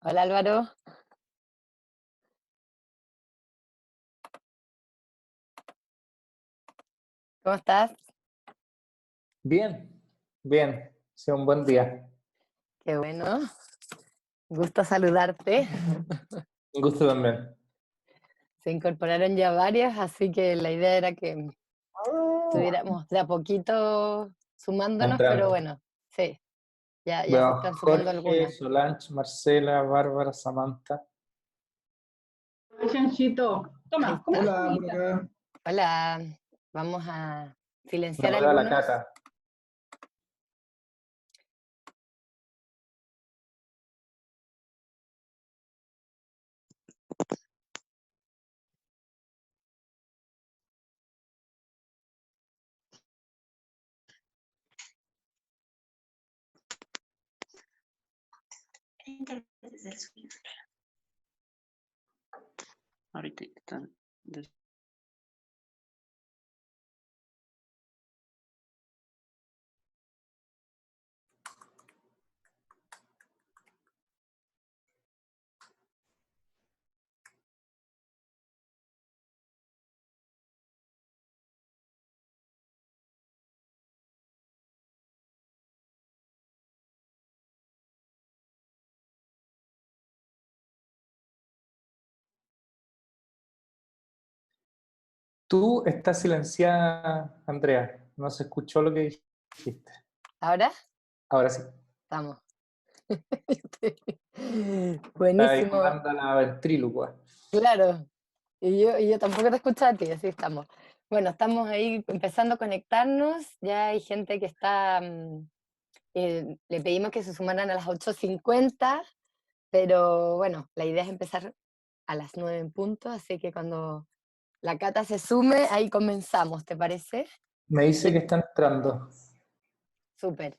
Hola Álvaro, ¿cómo estás? Bien, bien, ha sido un buen día. Qué bueno, gusto saludarte. Un gusto también. Se incorporaron ya varios, así que la idea era que estuviéramos de a poquito sumándonos, pero Entrando. bueno, sí, ya Veo se a están sumando Jorge, algunas. Solange, Marcela, Bárbara, Samantha. Ay, Chanchito, Ahí toma, come está. tu Hola, por comidita. acá. Hola, vamos a silenciar No veo a la algunos. Cata. Ahorita están. Tú estás silenciada, Andrea. No se escuchó lo que dijiste. ¿Ahora? Ahora sí. Estamos. Estaba ahí Buenísimo, jugando a la ventrílocua. claro. Y yo tampoco te escucho a ti, así estamos. Bueno, estamos ahí empezando a conectarnos, ya hay gente que está le pedimos que se sumaran a las 8:50, pero bueno, la idea es empezar a las 9 en punto, así que cuando la Cata se sume, ahí comenzamos, ¿te parece? Me dice Bien, que está entrando. súper,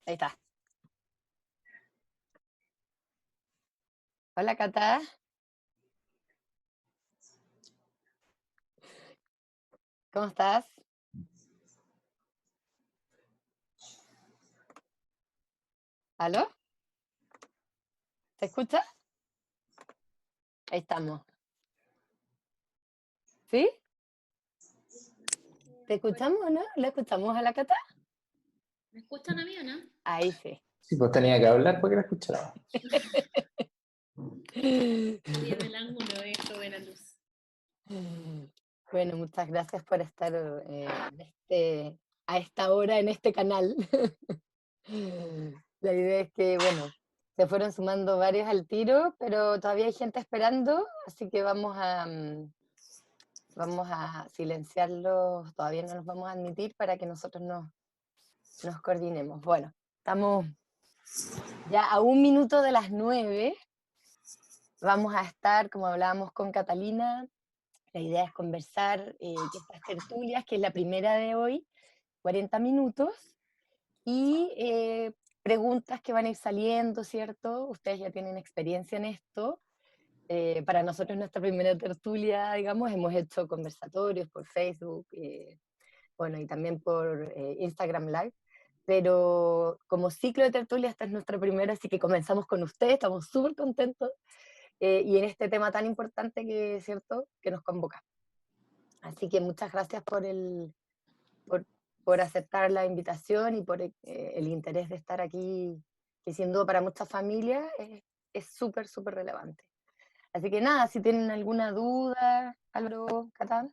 ahí está. Hola Cata, ¿cómo estás? ¿Aló? ¿Te escuchas? Ahí estamos. ¿Sí? ¿Te escuchamos o no? ¿La escuchamos a la Cata? ¿Me escuchan a mí o no? Ahí sí. Sí, pues tenía que hablar porque la escuchaba. Estoy en el ángulo de esto de la luz. Bueno, muchas gracias por estar a esta hora en este canal. La idea es que, bueno, se fueron sumando varios al tiro, pero todavía hay gente esperando, así que vamos a silenciarlos, todavía no los vamos a admitir para que nosotros nos coordinemos. Bueno, estamos ya a 1 minuto de las 9, vamos a estar, como hablábamos con Catalina, la idea es conversar que estas tertulias, que es la primera de hoy, 40 minutos, y preguntas que van a ir saliendo, ¿cierto? Ustedes ya tienen experiencia en esto. Para nosotros nuestra primera tertulia, digamos, hemos hecho conversatorios por Facebook, bueno, y también por Instagram Live, pero como ciclo de tertulia esta es nuestra primera, así que comenzamos con ustedes, estamos súper contentos, y en este tema tan importante que, ¿cierto?, que nos convoca. Así que muchas gracias por, por aceptar la invitación y por el interés de estar aquí, que sin duda para muchas familias es súper, súper relevante. Así que nada, si tienen alguna duda, Álvaro, Catán,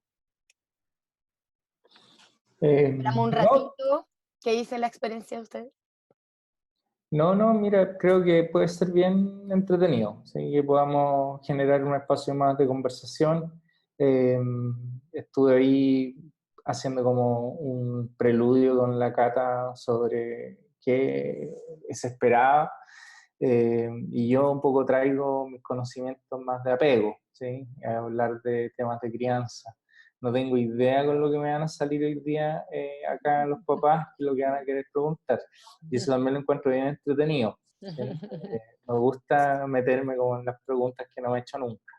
hablamos un No, ratito. ¿Qué dice la experiencia de ustedes? no, mira, creo que puede ser bien entretenido, ¿sí? Que podamos generar un espacio más de conversación. Eh, Estuve ahí haciendo como un preludio con la Cata sobre qué se esperaba, y yo un poco traigo mis conocimientos más de apego, ¿sí? A hablar de temas de crianza. No tengo idea con lo que me van a salir hoy día acá los papás, y lo que van a querer preguntar. Y eso también lo encuentro bien entretenido, ¿sí? Me gusta meterme como en las preguntas que no me he hecho nunca.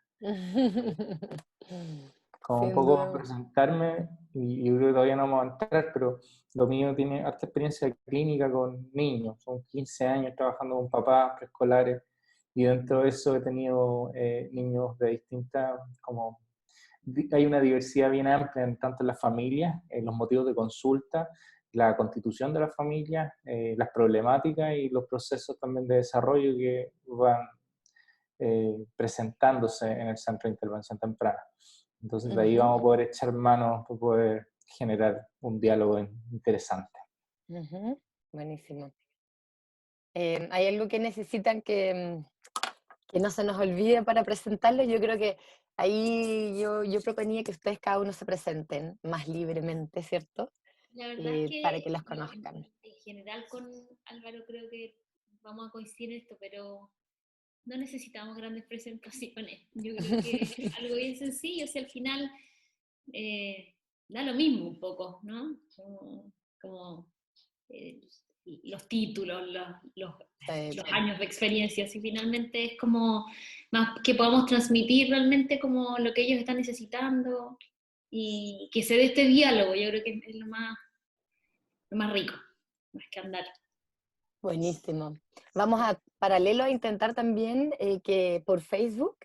Como un Sin poco duda. presentarme. y yo creo que todavía no vamos a entrar, pero lo mío tiene harta experiencia clínica con niños, son 15 años trabajando con papás preescolares, y dentro de eso he tenido niños de distintas, como hay una diversidad bien amplia en tanto en las familias, en los motivos de consulta, la constitución de las familias, las problemáticas y los procesos también de desarrollo que van presentándose en el centro de intervención temprana. Entonces de ahí vamos a poder echar manos para poder generar un diálogo interesante. Buenísimo. ¿Hay algo que necesitan que no se nos olvide para presentarlo? Yo creo que ahí yo proponía que ustedes cada uno se presenten más libremente, ¿cierto? La verdad es que, para que los conozcan. En general con Álvaro creo que vamos a coincidir en esto, pero no necesitamos grandes presentaciones. Yo creo que algo bien sencillo, si al final da lo mismo un poco, ¿no? Como los títulos, los años de experiencia, y finalmente es como más que podamos transmitir realmente como lo que ellos están necesitando y que se dé este diálogo, yo creo que es lo más rico, más que andar. Buenísimo. Vamos a, paralelo, a intentar también que por Facebook,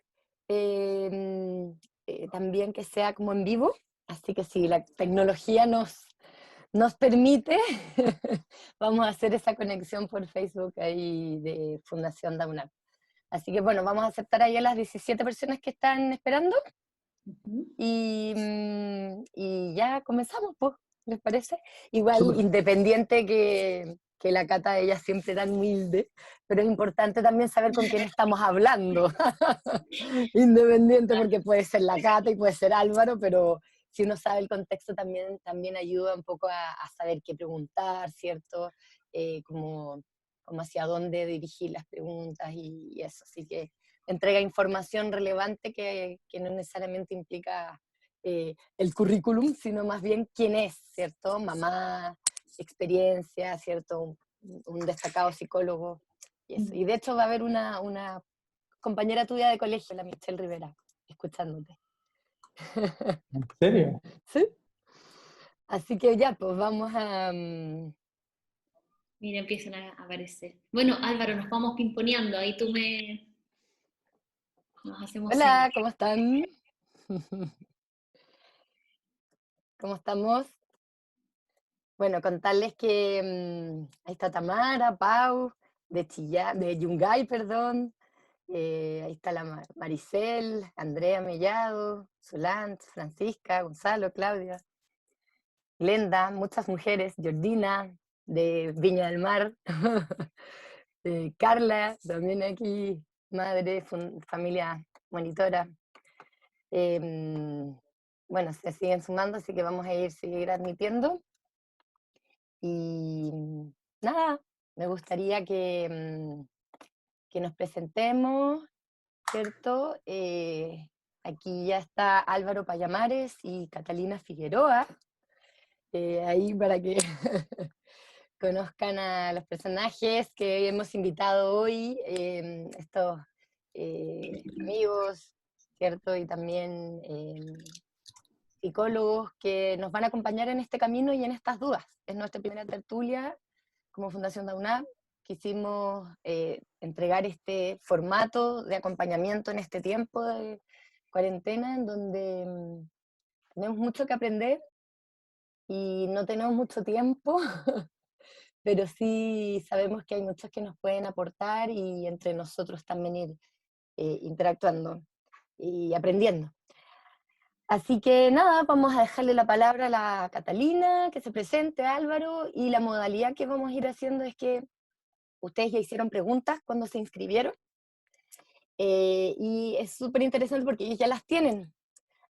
también que sea como en vivo, así que si la tecnología nos permite, vamos a hacer esa conexión por Facebook ahí de Fundación DAUNAP. Así que bueno, vamos a aceptar ahí a las 17 personas que están esperando y ya comenzamos, pues, ¿les parece? Igual, Súper. independiente que la Cata, ella siempre tan humilde, pero es importante también saber con quién estamos hablando. Independiente, porque puede ser la Cata y puede ser Álvaro, pero si uno sabe el contexto también ayuda un poco a saber qué preguntar, ¿cierto? Como hacia dónde dirigir las preguntas y eso. Así que entrega información relevante que no necesariamente implica el currículum, sino más bien quién es, ¿cierto? Mamá, experiencia, ¿cierto? Un destacado psicólogo. Y eso. Y de hecho va a haber una compañera tuya de colegio, la Michelle Rivera, escuchándote. ¿En serio? ¿Sí? Así que ya, pues vamos a... Mira, empiezan a aparecer. Bueno, Álvaro, nos vamos pimponeando, ahí nos hacemos Hola, señas. ¿cómo están? ¿Cómo estamos? Bueno, contarles que ahí está Tamara, Pau, de Yungay, perdón. Ahí está la Maricel, Andrea Mellado, Solange, Francisca, Gonzalo, Claudia, Glenda, muchas mujeres, Jordina, de Viña del Mar, Carla, también aquí, madre, familia monitora. Bueno, se siguen sumando, así que vamos a seguir admitiendo. Y nada, me gustaría que nos presentemos, ¿cierto? Aquí ya está Álvaro Payamares y Catalina Figueroa, ahí para que conozcan a los personajes que hemos invitado hoy, estos amigos, ¿cierto? Y también psicólogos que nos van a acompañar en este camino y en estas dudas. Es nuestra primera tertulia como Fundación DAUNAP. Quisimos entregar este formato de acompañamiento en este tiempo de cuarentena, en donde tenemos mucho que aprender y no tenemos mucho tiempo, pero sí sabemos que hay muchos que nos pueden aportar y entre nosotros también ir interactuando y aprendiendo. Así que nada, vamos a dejarle la palabra a la Catalina, que se presente, Álvaro, y la modalidad que vamos a ir haciendo es que ustedes ya hicieron preguntas cuando se inscribieron, y es súper interesante porque ellos ya las tienen.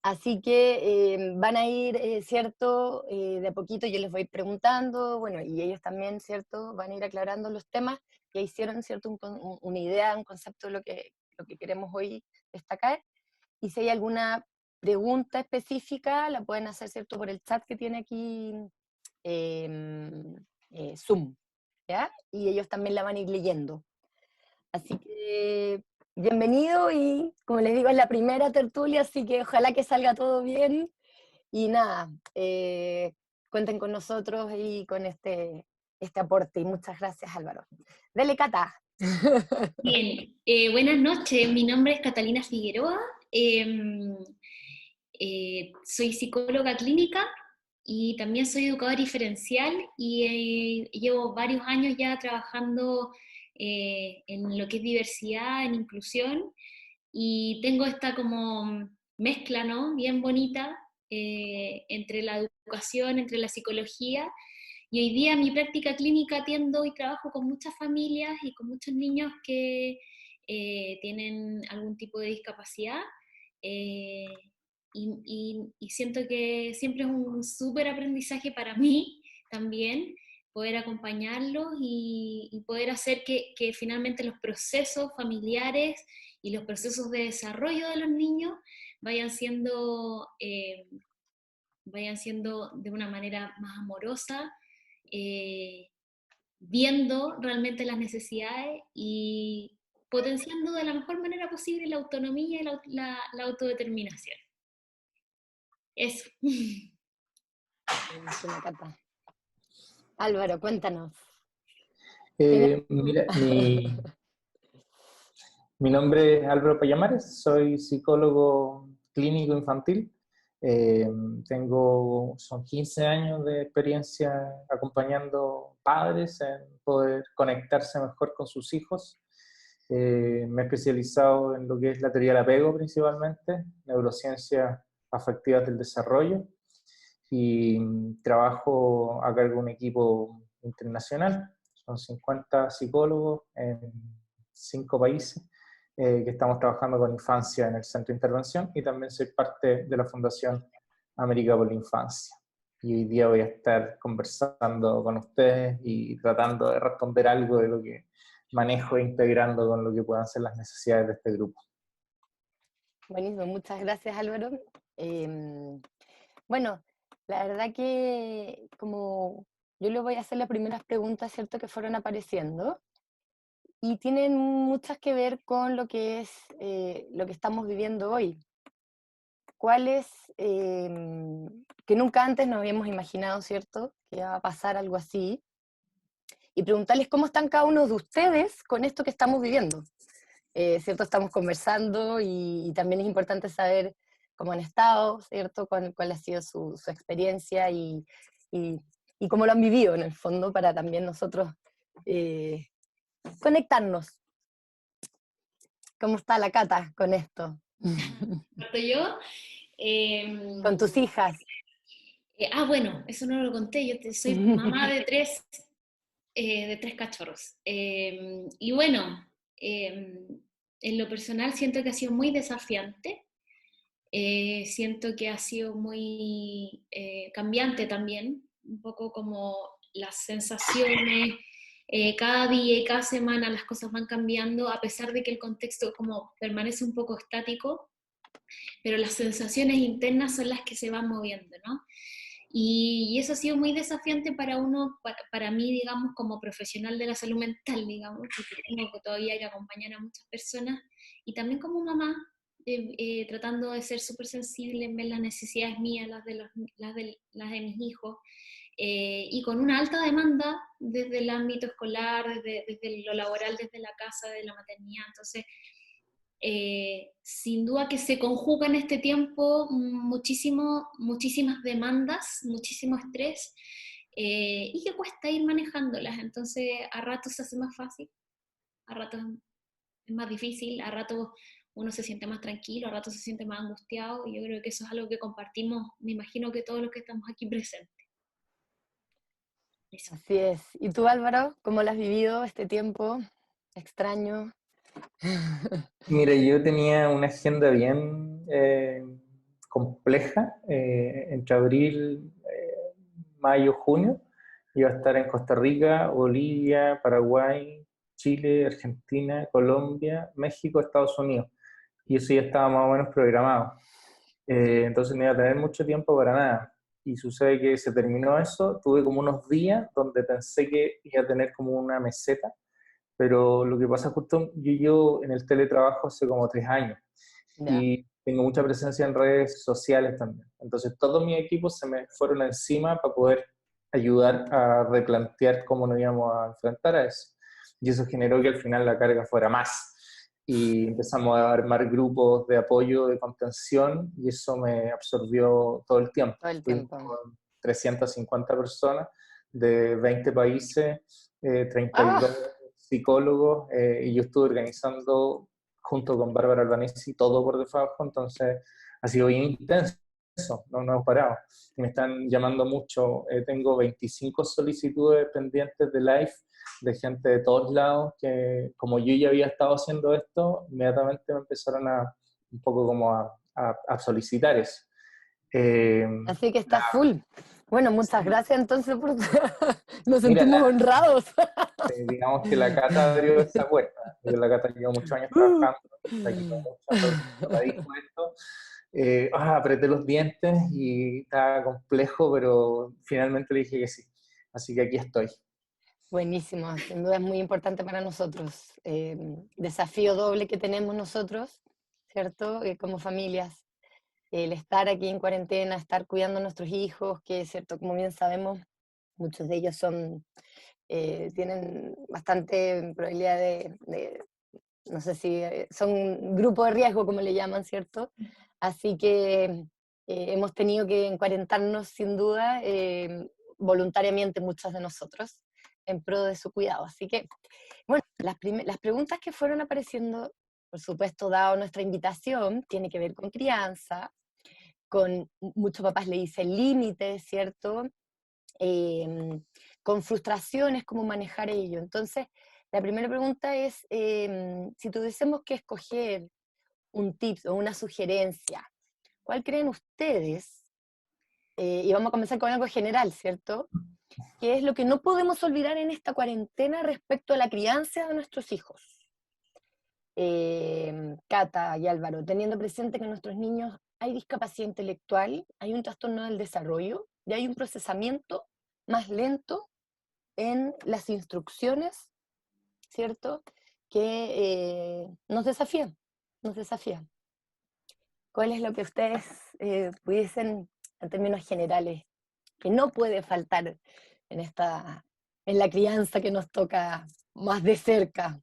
Así que van a ir, ¿cierto? De a poquito yo les voy a ir preguntando, bueno, y ellos también, ¿cierto? Van a ir aclarando los temas. Ya hicieron, ¿cierto? Una idea, un concepto de lo que queremos hoy destacar. Y si hay alguna pregunta específica, la pueden hacer, ¿cierto? Por el chat que tiene aquí Zoom, ¿ya? Y ellos también la van a ir leyendo. Así que bienvenido y como les digo es la primera tertulia, así que ojalá que salga todo bien Y nada, cuenten con nosotros y con este aporte. Y muchas gracias, Álvaro. Dele, Cata. Bien, buenas noches, mi nombre es Catalina Figueroa, soy psicóloga clínica y también soy educadora diferencial y llevo varios años ya trabajando en lo que es diversidad, en inclusión, y tengo esta como mezcla, ¿no? Bien bonita entre la educación, entre la psicología. Y hoy día en mi práctica clínica atiendo y trabajo con muchas familias y con muchos niños que tienen algún tipo de discapacidad. eh, y siento que siempre es un súper aprendizaje para mí también poder acompañarlos y poder hacer que finalmente los procesos familiares y los procesos de desarrollo de los niños vayan siendo de una manera más amorosa, eh, viendo realmente las necesidades y potenciando de la mejor manera posible la autonomía y la autodeterminación. Eso. Buenísima, Cata. Álvaro, cuéntanos. Mira, mi nombre es Álvaro Payamares, soy psicólogo clínico infantil. Son 15 años de experiencia acompañando padres en poder conectarse mejor con sus hijos. Me he especializado en lo que es la teoría del apego principalmente, neurociencias afectivas del desarrollo, y trabajo a cargo de un equipo internacional. Son 50 psicólogos en 5 países que estamos trabajando con infancia en el centro de intervención, y también soy parte de la Fundación América por la Infancia. Y hoy día voy a estar conversando con ustedes y tratando de responder algo de lo que manejo e integrando con lo que puedan ser las necesidades de este grupo. Buenísimo, muchas gracias, Álvaro. Bueno, la verdad que como yo le voy a hacer las primeras preguntas, ¿cierto?, que fueron apareciendo, y tienen muchas que ver con lo que es lo que estamos viviendo hoy. ¿Cuáles que nunca antes nos habíamos imaginado, ¿cierto?, que iba a pasar algo así? Y preguntarles cómo están cada uno de ustedes con esto que estamos viviendo. ¿Cierto? Estamos conversando y también es importante saber cómo han estado, ¿cierto? Cuál ha sido su experiencia y cómo lo han vivido en el fondo, para también nosotros conectarnos. ¿Cómo está la Cata con esto? ¿Parto yo? Con tus hijas. Bueno, eso no lo conté, soy mamá de tres cachorros. Y bueno, en lo personal siento que ha sido muy desafiante, siento que ha sido muy cambiante también, un poco como las sensaciones, cada día y cada semana las cosas van cambiando, a pesar de que el contexto como permanece un poco estático, pero las sensaciones internas son las que se van moviendo, ¿no? Y eso ha sido muy desafiante para uno, para mí, digamos, como profesional de la salud mental, digamos, porque tengo que todavía que acompañar a muchas personas, y también como mamá, tratando de ser súper sensible en ver las necesidades mías, las de mis hijos, y con una alta demanda desde el ámbito escolar, desde lo laboral, desde la casa, de la maternidad. Entonces, sin duda que se conjuga en este tiempo muchísimas demandas, muchísimo estrés, y que cuesta ir manejándolas. Entonces, a ratos se hace más fácil, a ratos es más difícil, a ratos uno se siente más tranquilo, a ratos se siente más angustiado, y yo creo que eso es algo que compartimos, me imagino que todos los que estamos aquí presentes. Eso. Así es. ¿Y tú, Álvaro, cómo lo has vivido este tiempo extraño? Mira, yo tenía una agenda bien compleja. Entre abril, mayo, junio, iba a estar en Costa Rica, Bolivia, Paraguay, Chile, Argentina, Colombia, México, Estados Unidos. Y eso ya estaba más o menos programado. Entonces no iba a tener mucho tiempo para nada. Y sucede que se terminó eso, tuve como unos días donde pensé que iba a tener como una meseta, pero lo que pasa justo, yo en el teletrabajo hace como 3 años, Ya. y tengo mucha presencia en redes sociales también. Entonces todos mis equipos se me fueron encima para poder ayudar a replantear cómo nos íbamos a enfrentar a eso. Y eso generó que al final la carga fuera más. Y empezamos a armar grupos de apoyo, de contención, y eso me absorbió todo el tiempo. Todo el Fuimos tiempo. con 350 personas de 20 países, ¡Ah! 32 psicólogos, y yo estuve organizando junto con Bárbara Albanesi todo por debajo, entonces ha sido bien intenso, no hemos parado. Me están llamando mucho, tengo 25 solicitudes pendientes de live de gente de todos lados, que como yo ya había estado haciendo esto, inmediatamente me empezaron un poco como a solicitar eso. Así que está full. Bueno, muchas gracias entonces por... Nos Mira, sentimos honrados. digamos que la Cata abrió esa puerta, porque la Cata llevó muchos años trabajando, la que la dijo esto, apreté los dientes y estaba complejo, pero finalmente le dije que sí, así que aquí estoy. Buenísimo, sin duda es muy importante para nosotros. Desafío doble que tenemos nosotros, ¿cierto? Como familias. El estar aquí en cuarentena, estar cuidando a nuestros hijos, que es cierto, como bien sabemos, muchos de ellos tienen bastante probabilidad no sé si son grupo de riesgo, como le llaman, ¿cierto? Así que hemos tenido que encuarentarnos sin duda, voluntariamente muchos de nosotros, en pro de su cuidado. Así que, bueno, las preguntas que fueron apareciendo, por supuesto, dado nuestra invitación, tiene que ver con crianza, con muchos papás le dicen límites, ¿cierto? Con frustraciones, cómo manejar ello. Entonces, la primera pregunta es, si tuviésemos que escoger un tip o una sugerencia, ¿cuál creen ustedes? Y vamos a comenzar con algo general, ¿cierto? ¿Qué es lo que no podemos olvidar en esta cuarentena respecto a la crianza de nuestros hijos? Cata y Álvaro, teniendo presente que en nuestros niños hay discapacidad intelectual, hay un trastorno del desarrollo y hay un procesamiento más lento en las instrucciones, ¿cierto? Que nos desafían, nos desafían. ¿Cuál es lo que ustedes pudiesen, en términos generales, que no puede faltar en la crianza que nos toca más de cerca?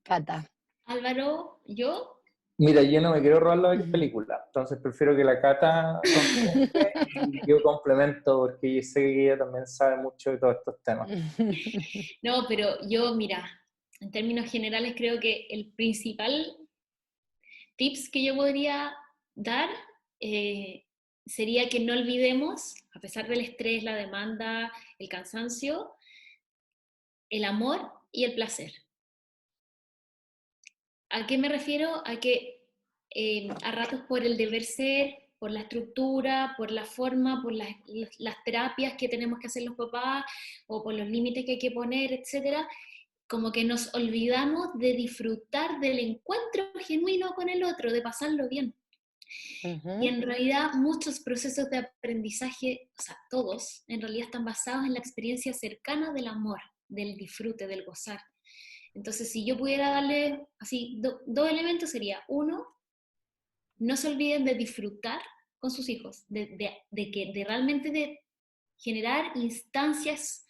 Cata. Álvaro, yo, Mira, yo no me quiero robar la película, entonces prefiero que la Cata conteste y yo complemento, porque yo sé que ella también sabe mucho de todos estos temas. no, pero yo, mira, en términos generales creo que el principal tips que yo podría dar sería que no olvidemos, a pesar del estrés, la demanda, el cansancio, el amor y el placer. ¿A qué me refiero? A que a ratos por el deber ser, por la estructura, por la forma, por las terapias que tenemos que hacer los papás, o por los límites que hay que poner, etcétera, como que nos olvidamos de disfrutar del encuentro genuino con el otro, de pasarlo bien. Y en realidad muchos procesos de aprendizaje, o sea, todos, en realidad están basados en la experiencia cercana del amor, del disfrute, del gozar. Entonces, si yo pudiera darle así dos elementos, sería: uno, no se olviden de disfrutar con sus hijos, de realmente de generar instancias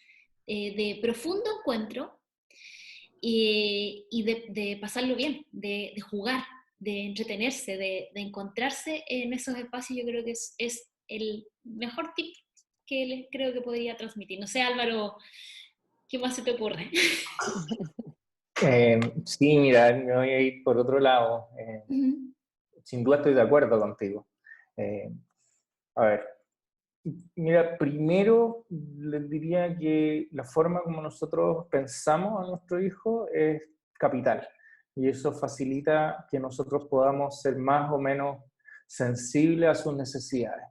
de profundo encuentro y de pasarlo bien, de jugar, de entretenerse, de encontrarse en esos espacios. Yo creo que es el mejor tip que les creo que podría transmitir. No sé, Álvaro, ¿qué más se te ocurre? Sí, mira, me voy a ir por otro lado. Sin duda estoy de acuerdo contigo. A ver, mira, primero les diría que la forma como nosotros pensamos a nuestro hijo es capital, y eso facilita que nosotros podamos ser más o menos sensibles a sus necesidades.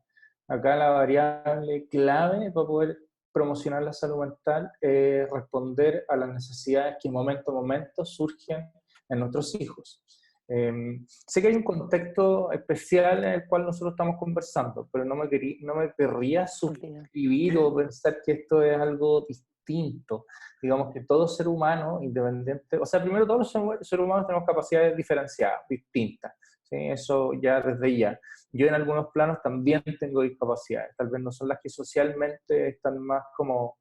Acá la variable clave para poder promocionar la salud mental es responder a las necesidades que momento a momento surgen en nuestros hijos. Sé que hay un contexto especial en el cual nosotros estamos conversando, pero no me querría suscribir o pensar que esto es algo distinto. Digamos que todo ser humano, independiente, o sea, primero todos los seres humanos tenemos capacidades diferenciadas, distintas, ¿sí? Eso ya desde ya. Yo en algunos planos también tengo discapacidades, tal vez no son las que socialmente están más como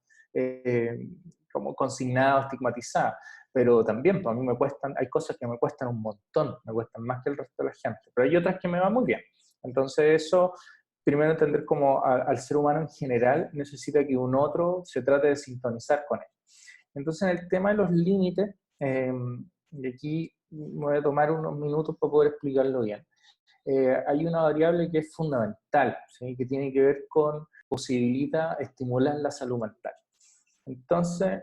consignadas, estigmatizadas, pero también para mí me cuestan, hay cosas que me cuestan un montón, me cuestan más que el resto de la gente, pero hay otras que me van muy bien. Entonces eso, primero entender cómo al ser humano en general necesita que un otro se trate de sintonizar con él. Entonces en el tema de los límites, y aquí me voy a tomar unos minutos para poder explicarlo bien. Hay una variable que es fundamental, ¿sí? Que tiene que ver con posibilita estimular la salud mental. Entonces,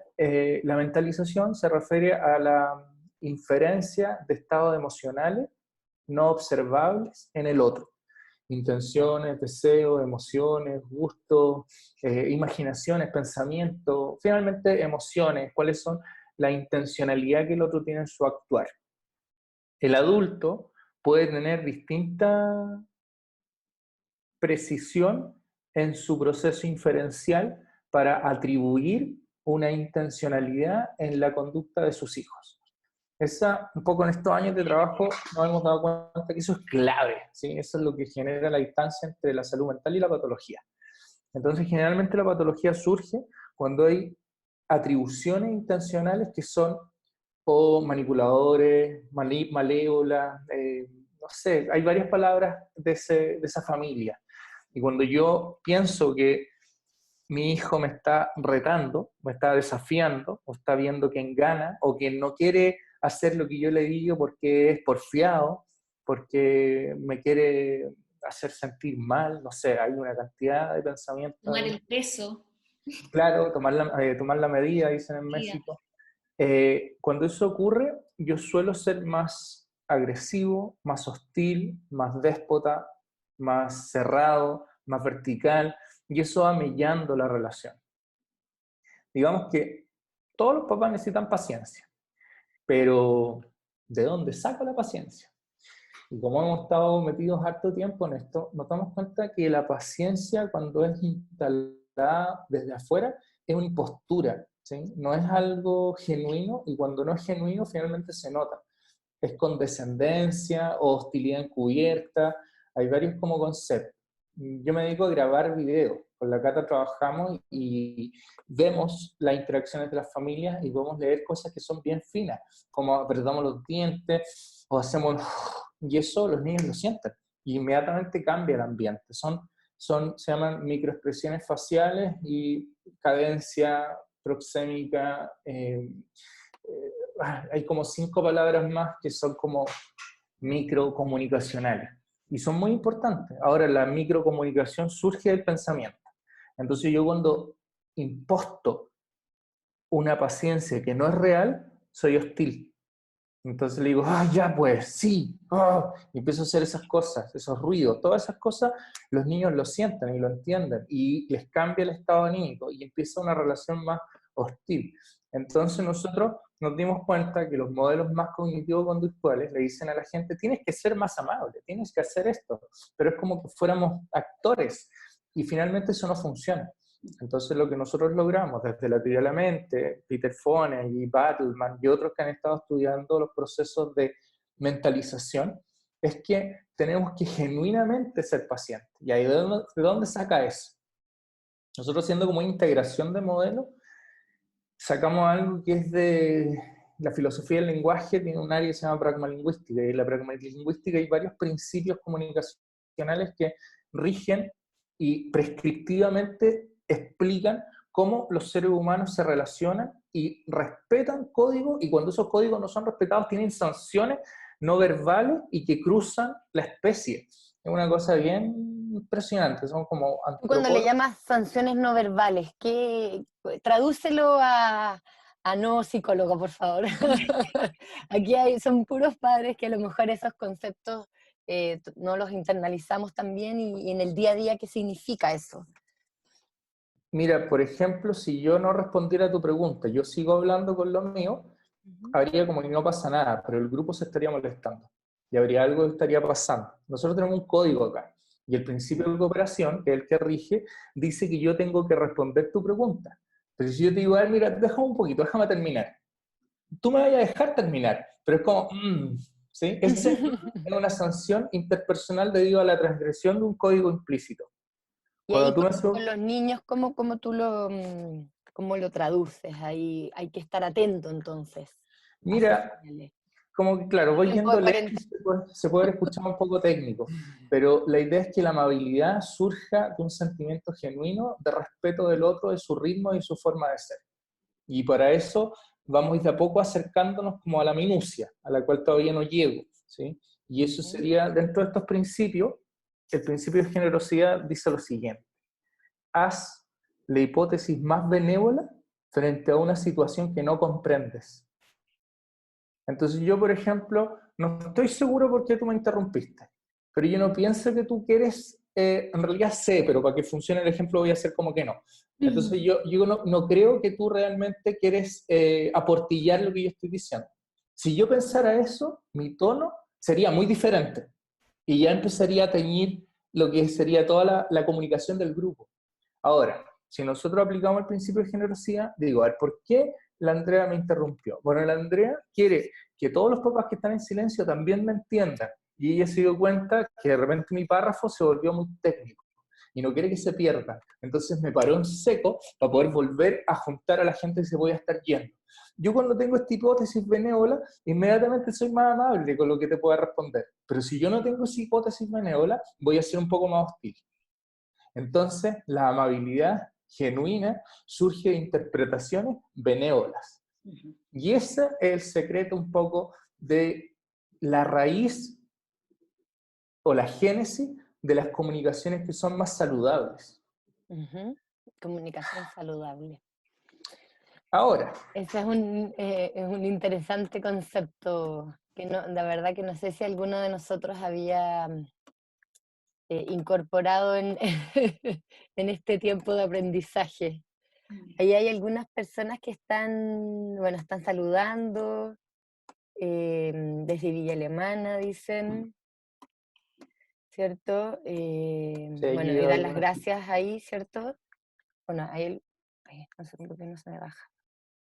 la mentalización se refiere a la inferencia de estados emocionales no observables en el otro. Intenciones, deseos, emociones, gustos, imaginaciones, pensamientos, finalmente emociones, cuáles son la intencionalidad que el otro tiene en su actuar. El adulto puede tener distinta precisión en su proceso inferencial para atribuir una intencionalidad en la conducta de sus hijos. Un poco en estos años de trabajo nos hemos dado cuenta que eso es clave, ¿sí? Eso es lo que genera la distancia entre la salud mental y la patología. Entonces, generalmente la patología surge cuando hay atribuciones intencionales que son o manipuladores, malévolas, no sé, hay varias palabras de esa familia. Y cuando yo pienso que mi hijo me está retando, me está desafiando, o está viendo quién gana, o que no quiere hacer lo que yo le digo porque es porfiado, porque me quiere hacer sentir mal, no sé, hay una cantidad de pensamientos. Tomar el peso. Claro, tomar la medida, dicen en México. Cuando eso ocurre, yo suelo ser más agresivo, más hostil, más déspota, más cerrado, más vertical, y eso va mellando la relación. Digamos que todos los papás necesitan paciencia, pero ¿de dónde saco la paciencia? Y como hemos estado metidos harto tiempo en esto, nos damos cuenta que la paciencia, cuando es instalada desde afuera, es una impostura, ¿sí? No es algo genuino, y cuando no es genuino finalmente se nota. Es condescendencia o hostilidad encubierta, hay varios como conceptos. Yo me dedico a grabar videos, con la Cata trabajamos y vemos las interacciones de las familias y podemos leer cosas que son bien finas, como apretamos los dientes o hacemos... Y eso los niños lo sienten y inmediatamente cambia el ambiente. Se llaman microexpresiones faciales y cadencia proxémica. Hay como 5 palabras más que son como microcomunicacionales y son muy importantes. Ahora, la microcomunicación surge del pensamiento. Entonces yo cuando imposto una paciencia que no es real, soy hostil. Entonces le digo, ya pues, sí, y empiezo a hacer esas cosas, esos ruidos, todas esas cosas, los niños lo sienten y lo entienden, y les cambia el estado anímico, y empieza una relación más hostil. Entonces nosotros nos dimos cuenta que los modelos más cognitivo-conductuales le dicen a la gente, tienes que ser más amable, tienes que hacer esto, pero es como que fuéramos actores, y finalmente eso no funciona. Entonces lo que nosotros logramos desde la teoría de la mente, Peter Fonen y Bartleman y otros que han estado estudiando los procesos de mentalización, es que tenemos que genuinamente ser pacientes. ¿Y ahí de dónde saca eso? Nosotros haciendo como integración de modelos, sacamos algo que es de la filosofía del lenguaje, tiene un área que se llama pragmalingüística, y en la pragmalingüística hay varios principios comunicacionales que rigen y prescriptivamente explican cómo los seres humanos se relacionan y respetan códigos, y cuando esos códigos no son respetados tienen sanciones no verbales y que cruzan la especie. Es una cosa bien impresionante, son como Cuando le llamas sanciones no verbales, tradúcelo a no psicólogo, por favor. Aquí son puros padres que a lo mejor esos conceptos no los internalizamos también, y en el día a día, ¿qué significa eso? Mira, por ejemplo, si yo no respondiera a tu pregunta, yo sigo hablando con lo mío, habría como que no pasa nada, pero el grupo se estaría molestando y habría algo que estaría pasando. Nosotros tenemos un código acá, y el principio de cooperación, que es el que rige, dice que yo tengo que responder tu pregunta, Pero si yo te digo, a ver, mira, déjame un poquito, déjame terminar. Tú me vas a dejar terminar, pero es como, ¿sí? Esa es una sanción interpersonal debido a la transgresión de un código implícito. Y ahí Cuando tú me con los niños, ¿cómo tú cómo lo traduces? Ahí hay que estar atento entonces. a esas mira, señales. como que claro, voy Tiempo yendo de lejos, se puede haber escuchado un poco técnico, pero la idea es que la amabilidad surja de un sentimiento genuino de respeto del otro, de su ritmo y su forma de ser. Y para eso vamos de a poco acercándonos como a la minucia, a la cual todavía no llego, ¿sí? Y eso sería, dentro de estos principios, el principio de generosidad dice lo siguiente: haz la hipótesis más benévola frente a una situación que no comprendes. Entonces yo, por ejemplo, no estoy seguro por qué tú me interrumpiste, pero yo no pienso que tú quieres, en realidad sé, pero para que funcione el ejemplo voy a hacer como que no. Entonces yo no creo que tú realmente quieres aportillar lo que yo estoy diciendo. Si yo pensara eso, mi tono sería muy diferente y ya empezaría a teñir lo que sería toda la comunicación del grupo. Ahora, si nosotros aplicamos el principio de generosidad, digo, a ver, ¿por qué la Andrea me interrumpió? Bueno, la Andrea quiere que todos los papás que están en silencio también me entiendan. Y ella se dio cuenta que de repente mi párrafo se volvió muy técnico y no quiere que se pierda. Entonces me paró en seco para poder volver a juntar a la gente que se voy a estar yendo. Yo cuando tengo esta hipótesis benévola, inmediatamente soy más amable con lo que te pueda responder. Pero si yo no tengo esa hipótesis benévola, voy a ser un poco más hostil. Entonces, la amabilidad genuina surge de interpretaciones benévolas. Y ese es el secreto un poco de la raíz o la génesis de las comunicaciones que son más saludables. Comunicación saludable. Ahora. Ese es un interesante concepto que no, la verdad que no sé si alguno de nosotros había incorporado en, en este tiempo de aprendizaje. Ahí hay algunas personas que están saludando, desde Villa Alemana, dicen, ¿cierto? Bueno, y dar las gracias ahí, ¿cierto? Bueno, ahí no sé por qué no se me baja.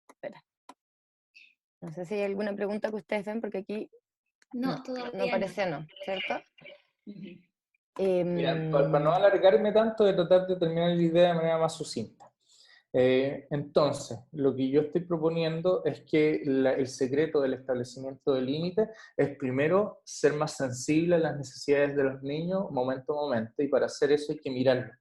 Espera. No sé si hay alguna pregunta que ustedes ven, porque aquí no parece no, ¿cierto? Mira, para no alargarme tanto, de tratar de terminar la idea de manera más sucinta. Entonces, lo que yo estoy proponiendo es que el secreto del establecimiento de límites es primero ser más sensible a las necesidades de los niños momento a momento, y para hacer eso hay que mirarlo,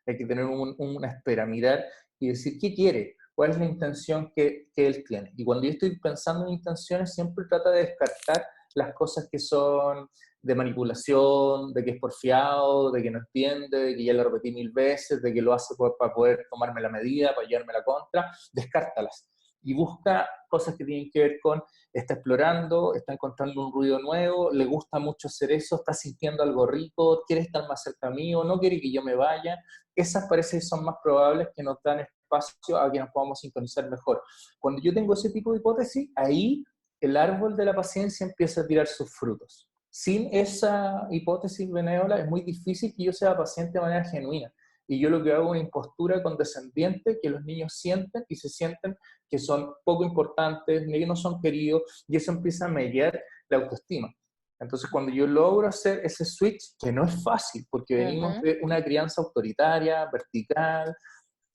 hay que tener una espera, mirar y decir qué quiere, cuál es la intención que él tiene. Y cuando yo estoy pensando en intenciones, siempre trata de descartar las cosas que son de manipulación, de que es porfiado, de que no entiende, de que ya lo repetí 1000 veces, de que lo hace para poder tomarme la medida, para llevarme la contra, descártalas. Y busca cosas que tienen que ver con, está explorando, está encontrando un ruido nuevo, le gusta mucho hacer eso, está sintiendo algo rico, quiere estar más cerca mío, no quiere que yo me vaya. Esas parece que son más probables, que nos dan espacio a que nos podamos sintonizar mejor. Cuando yo tengo ese tipo de hipótesis, ahí el árbol de la paciencia empieza a tirar sus frutos. Sin esa hipótesis benévola es muy difícil que yo sea paciente de manera genuina. Y yo lo que hago es una impostura condescendiente que los niños sienten y se sienten que son poco importantes, que no son queridos, y eso empieza a mediar la autoestima. Entonces, cuando yo logro hacer ese switch, que no es fácil, porque venimos de una crianza autoritaria, vertical,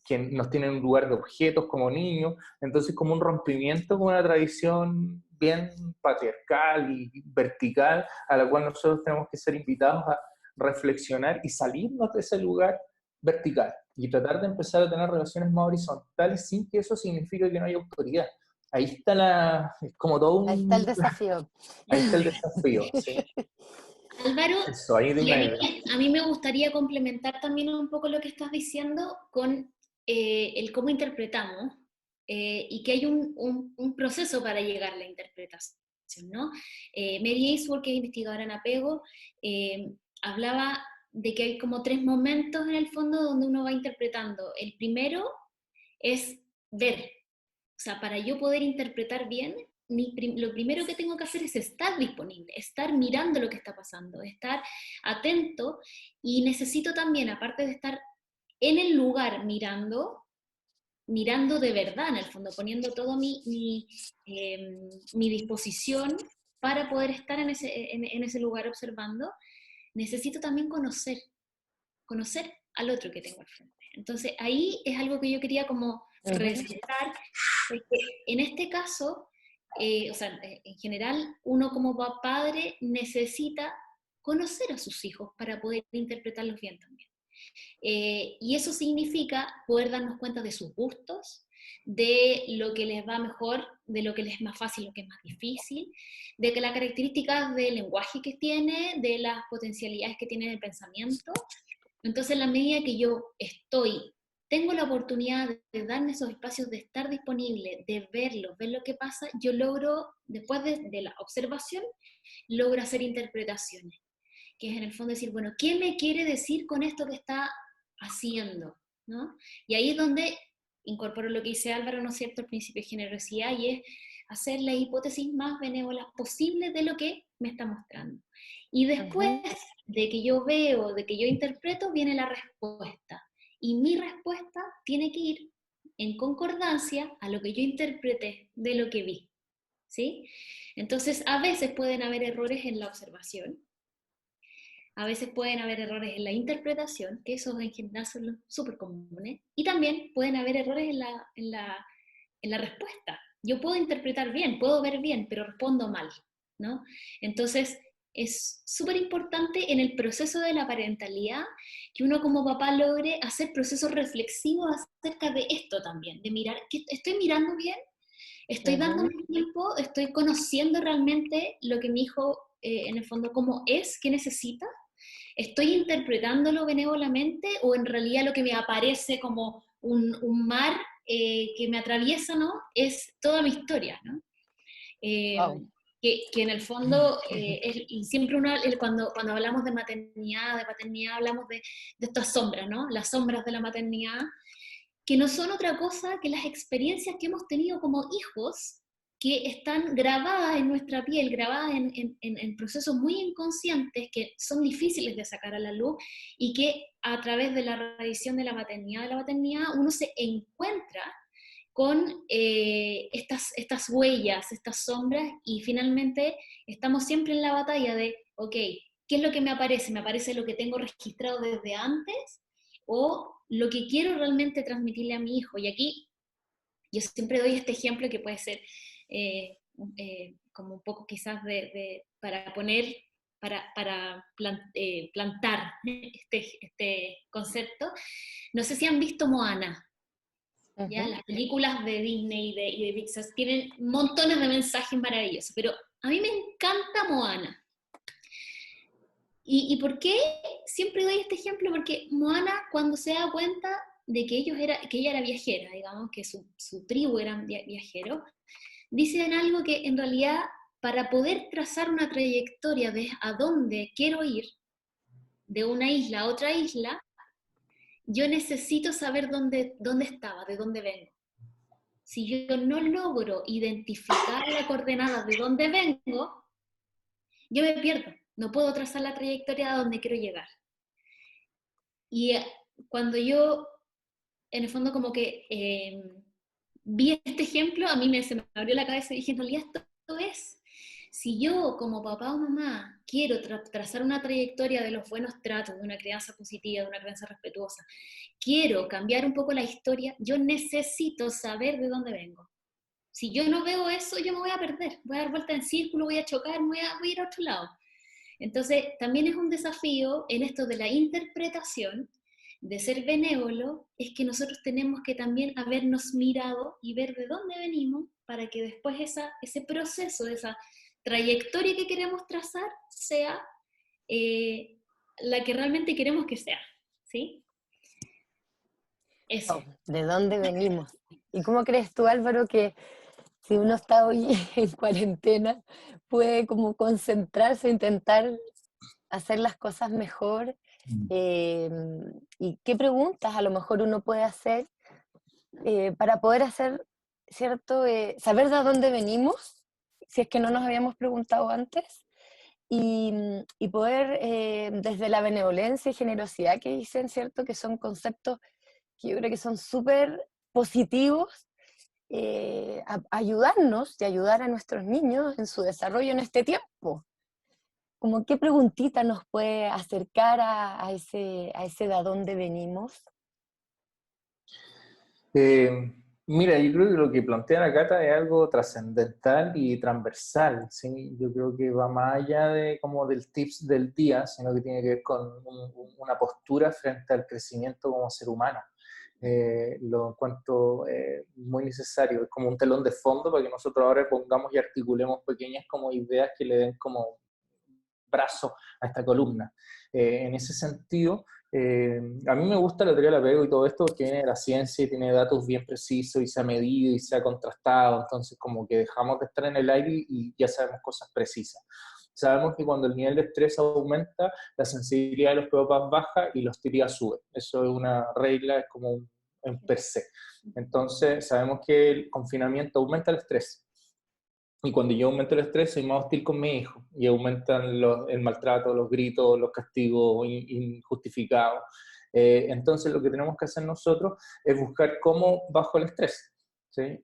que nos tiene en un lugar de objetos como niños, entonces como un rompimiento con una tradición bien patriarcal y vertical, a la cual nosotros tenemos que ser invitados a reflexionar y salirnos de ese lugar vertical y tratar de empezar a tener relaciones más horizontales sin que eso signifique que no haya autoridad. Ahí está como todo un... Ahí está el desafío. Ahí está el desafío, ¿sí? Álvaro, Eso, ahí a mí me gustaría complementar también un poco lo que estás diciendo con el cómo interpretamos y que hay un proceso para llegar a la interpretación, ¿no? Mary Ainsworth, que es investigadora en apego, hablaba de que hay como 3 momentos en el fondo donde uno va interpretando. El primero es ver, o sea, para yo poder interpretar bien, lo primero que tengo que hacer es estar disponible, estar mirando lo que está pasando, estar atento, y necesito también, aparte de estar en el lugar mirando, mirando de verdad, en el fondo, poniendo todo mi disposición para poder estar en ese lugar observando, necesito también conocer al otro que tengo al frente. Entonces ahí es algo que yo quería como resaltar, porque en este caso, o sea, en general, uno como padre necesita conocer a sus hijos para poder interpretarlos bien también. Y eso significa poder darnos cuenta de sus gustos, de lo que les va mejor, de lo que les es más fácil, lo que es más difícil, de que las características del lenguaje que tiene, de las potencialidades que tiene el pensamiento. Entonces, en la medida que yo tengo la oportunidad de darme esos espacios, de estar disponible, de verlo, ver lo que pasa, yo logro, después de la observación, logro hacer interpretaciones, que es en el fondo decir, bueno, ¿qué me quiere decir con esto que está haciendo? ¿No? Y ahí es donde incorporo lo que dice Álvaro, ¿no es cierto?, el principio de generosidad, y es hacer las hipótesis más benévolas posibles de lo que me está mostrando. Y después de que yo veo, de que yo interpreto, viene la respuesta. Y mi respuesta tiene que ir en concordancia a lo que yo interpreté de lo que vi. ¿Sí? Entonces, a veces pueden haber errores en la observación, a veces pueden haber errores en la interpretación, que esos en general son súper comunes, y también pueden haber errores en la respuesta. Yo puedo interpretar bien, puedo ver bien, pero respondo mal, ¿no? Entonces, es súper importante en el proceso de la parentalidad que uno como papá logre hacer procesos reflexivos acerca de esto también, de mirar, ¿estoy mirando bien? ¿Estoy dando mi tiempo? ¿Estoy conociendo realmente lo que mi hijo, en el fondo, cómo es, qué necesita? ¿Estoy interpretándolo benévolamente o en realidad lo que me aparece como un mar que me atraviesa, ¿no? Es toda mi historia, ¿no? Que en el fondo, y siempre cuando hablamos de maternidad, de paternidad, hablamos de estas sombras, ¿no? Las sombras de la maternidad, que no son otra cosa que las experiencias que hemos tenido como hijos, que están grabadas en nuestra piel, grabadas en procesos muy inconscientes que son difíciles de sacar a la luz y que a través de la revisión de la maternidad, uno se encuentra con estas huellas, estas sombras, y finalmente estamos siempre en la batalla de, ok, ¿qué es lo que me aparece? ¿Me aparece lo que tengo registrado desde antes o lo que quiero realmente transmitirle a mi hijo? Y aquí yo siempre doy este ejemplo que puede ser como un poco quizás para poner, para plantar este concepto. No sé si han visto Moana. ¿Ya? Las películas de Disney y de Pixar tienen montones de mensajes maravillosos, pero a mí me encanta Moana. ¿Y por qué siempre doy este ejemplo? Porque Moana, cuando se da cuenta de que ella era viajera, digamos, que su tribu eran viajeros, dicen algo que en realidad, para poder trazar una trayectoria de a dónde quiero ir, de una isla a otra isla, yo necesito saber dónde estaba, de dónde vengo. Si yo no logro identificar la coordenada de dónde vengo, yo me pierdo. No puedo trazar la trayectoria a donde quiero llegar. Y cuando yo, en el fondo, como que vi este ejemplo, a mí se me abrió la cabeza y dije, en realidad esto es. Si yo, como papá o mamá, quiero trazar una trayectoria de los buenos tratos, de una crianza positiva, de una crianza respetuosa, quiero cambiar un poco la historia, yo necesito saber de dónde vengo. Si yo no veo eso, yo me voy a perder, voy a dar vuelta en círculo, voy a chocar, voy a ir a otro lado. Entonces, también es un desafío en esto de la interpretación, de ser benévolo, es que nosotros tenemos que también habernos mirado y ver de dónde venimos para que después ese proceso, esa trayectoria que queremos trazar, sea la que realmente queremos que sea, ¿sí? Eso. ¿De dónde venimos? ¿Y cómo crees tú, Álvaro, que si uno está hoy en cuarentena, puede como concentrarse, intentar hacer las cosas mejor? ¿Y qué preguntas a lo mejor uno puede hacer para poder hacer, ¿cierto? Saber de dónde venimos, si es que no nos habíamos preguntado antes, y poder, desde la benevolencia y generosidad que dicen, ¿cierto? Que son conceptos que yo creo que son súper positivos, ayudarnos y ayudar a nuestros niños en su desarrollo en este tiempo. ¿Cómo qué preguntita nos puede acercar a ese de a dónde venimos? Mira, yo creo que lo que plantea la Cata es algo trascendental y transversal, ¿sí? Yo creo que va más allá de como del tips del día, sino que tiene que ver con una postura frente al crecimiento como ser humano. Lo encuentro muy necesario, es como un telón de fondo para que nosotros ahora pongamos y articulemos pequeñas como ideas que le den como brazo a esta columna. En ese sentido, a mí me gusta la teoría del apego y todo esto porque viene de la ciencia y tiene datos bien precisos y se ha medido y se ha contrastado, entonces como que dejamos de estar en el aire y ya sabemos cosas precisas. Sabemos que cuando el nivel de estrés aumenta, la sensibilidad de los POPAs baja y la hostilidad sube. Eso es una regla, es como un per se. Entonces sabemos que el confinamiento aumenta el estrés. Y cuando yo aumento el estrés, soy más hostil con mi hijo. Y aumentan el maltrato, los gritos, los castigos injustificados. Entonces, lo que tenemos que hacer nosotros es buscar cómo bajo el estrés. ¿Sí?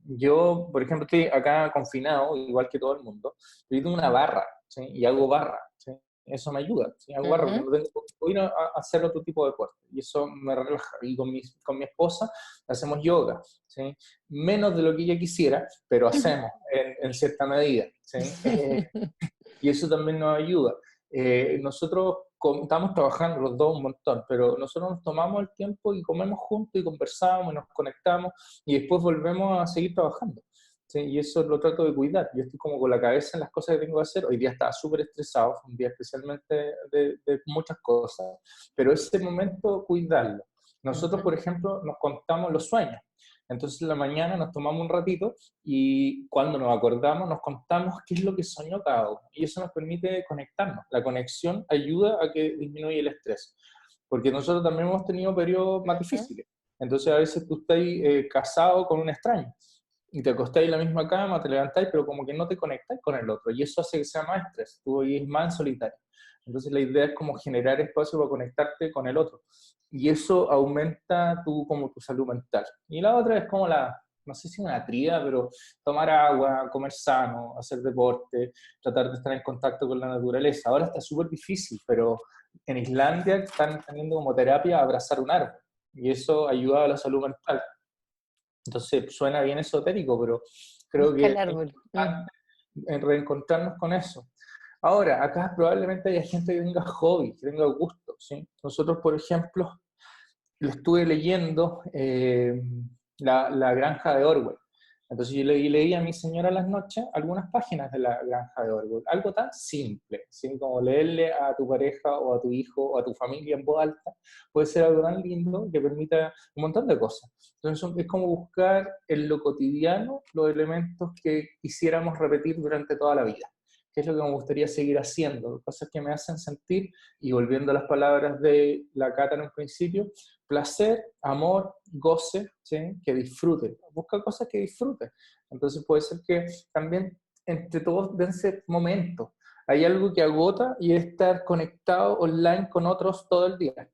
Yo, por ejemplo, estoy acá confinado, igual que todo el mundo. Yo tengo una barra, ¿sí? Y hago barra. ¿Sí? Eso me ayuda. ¿Sí? Hago barra porque no tengo que ir a hacer otro tipo de deporte. Y eso me relaja. Y con mi esposa hacemos yoga. ¿Sí? Menos de lo que ella quisiera, pero hacemos en cierta medida, ¿sí? Y eso también nos ayuda. Nosotros estamos trabajando los dos un montón, pero nosotros nos tomamos el tiempo y comemos juntos y conversamos y nos conectamos y después volvemos a seguir trabajando. ¿Sí? Y eso lo trato de cuidar. Yo estoy como con la cabeza en las cosas que tengo que hacer. Hoy día estaba súper estresado, fue un día especialmente de muchas cosas, pero ese momento cuidarlo. Nosotros, por ejemplo, nos contamos los sueños. Entonces, en la mañana nos tomamos un ratito y cuando nos acordamos, nos contamos qué es lo que soñó cada uno. Y eso nos permite conectarnos. La conexión ayuda a que disminuya el estrés. Porque nosotros también hemos tenido periodos más difíciles. Entonces, a veces tú estás casado con un extraño y te acostáis en la misma cama, te levantáis, pero como que no te conectáis con el otro. Y eso hace que sea más estrés. Tú vivís más en solitario. Entonces, la idea es como generar espacio para conectarte con el otro. Y eso aumenta como tu salud mental. Y la otra es como no sé si una tría, pero tomar agua, comer sano, hacer deporte, tratar de estar en contacto con la naturaleza. Ahora está súper difícil, pero en Islandia están teniendo como terapia abrazar un árbol. Y eso ayuda a la salud mental. Entonces suena bien esotérico, pero creo Busca que el es árbol. importante reencontrarnos con eso. Ahora, acá probablemente haya gente que tenga hobby, que tenga gusto, ¿sí? Nosotros, por ejemplo, lo estuve leyendo la Granja de Orwell. Entonces yo leí a mi señora a las noches algunas páginas de la Granja de Orwell. Algo tan simple, ¿sí? Como leerle a tu pareja o a tu hijo o a tu familia en voz alta, puede ser algo tan lindo que permita un montón de cosas. Entonces es como buscar en lo cotidiano los elementos que quisiéramos repetir durante toda la vida. ¿Qué es lo que me gustaría seguir haciendo? Cosas que me hacen sentir, y volviendo a las palabras de la Cata en un principio, placer, amor, goce, ¿sí? Que disfrute. Busca cosas que disfrute. Entonces puede ser que también entre todos dense momentos. Hay algo que agota y es estar conectado online con otros todo el día.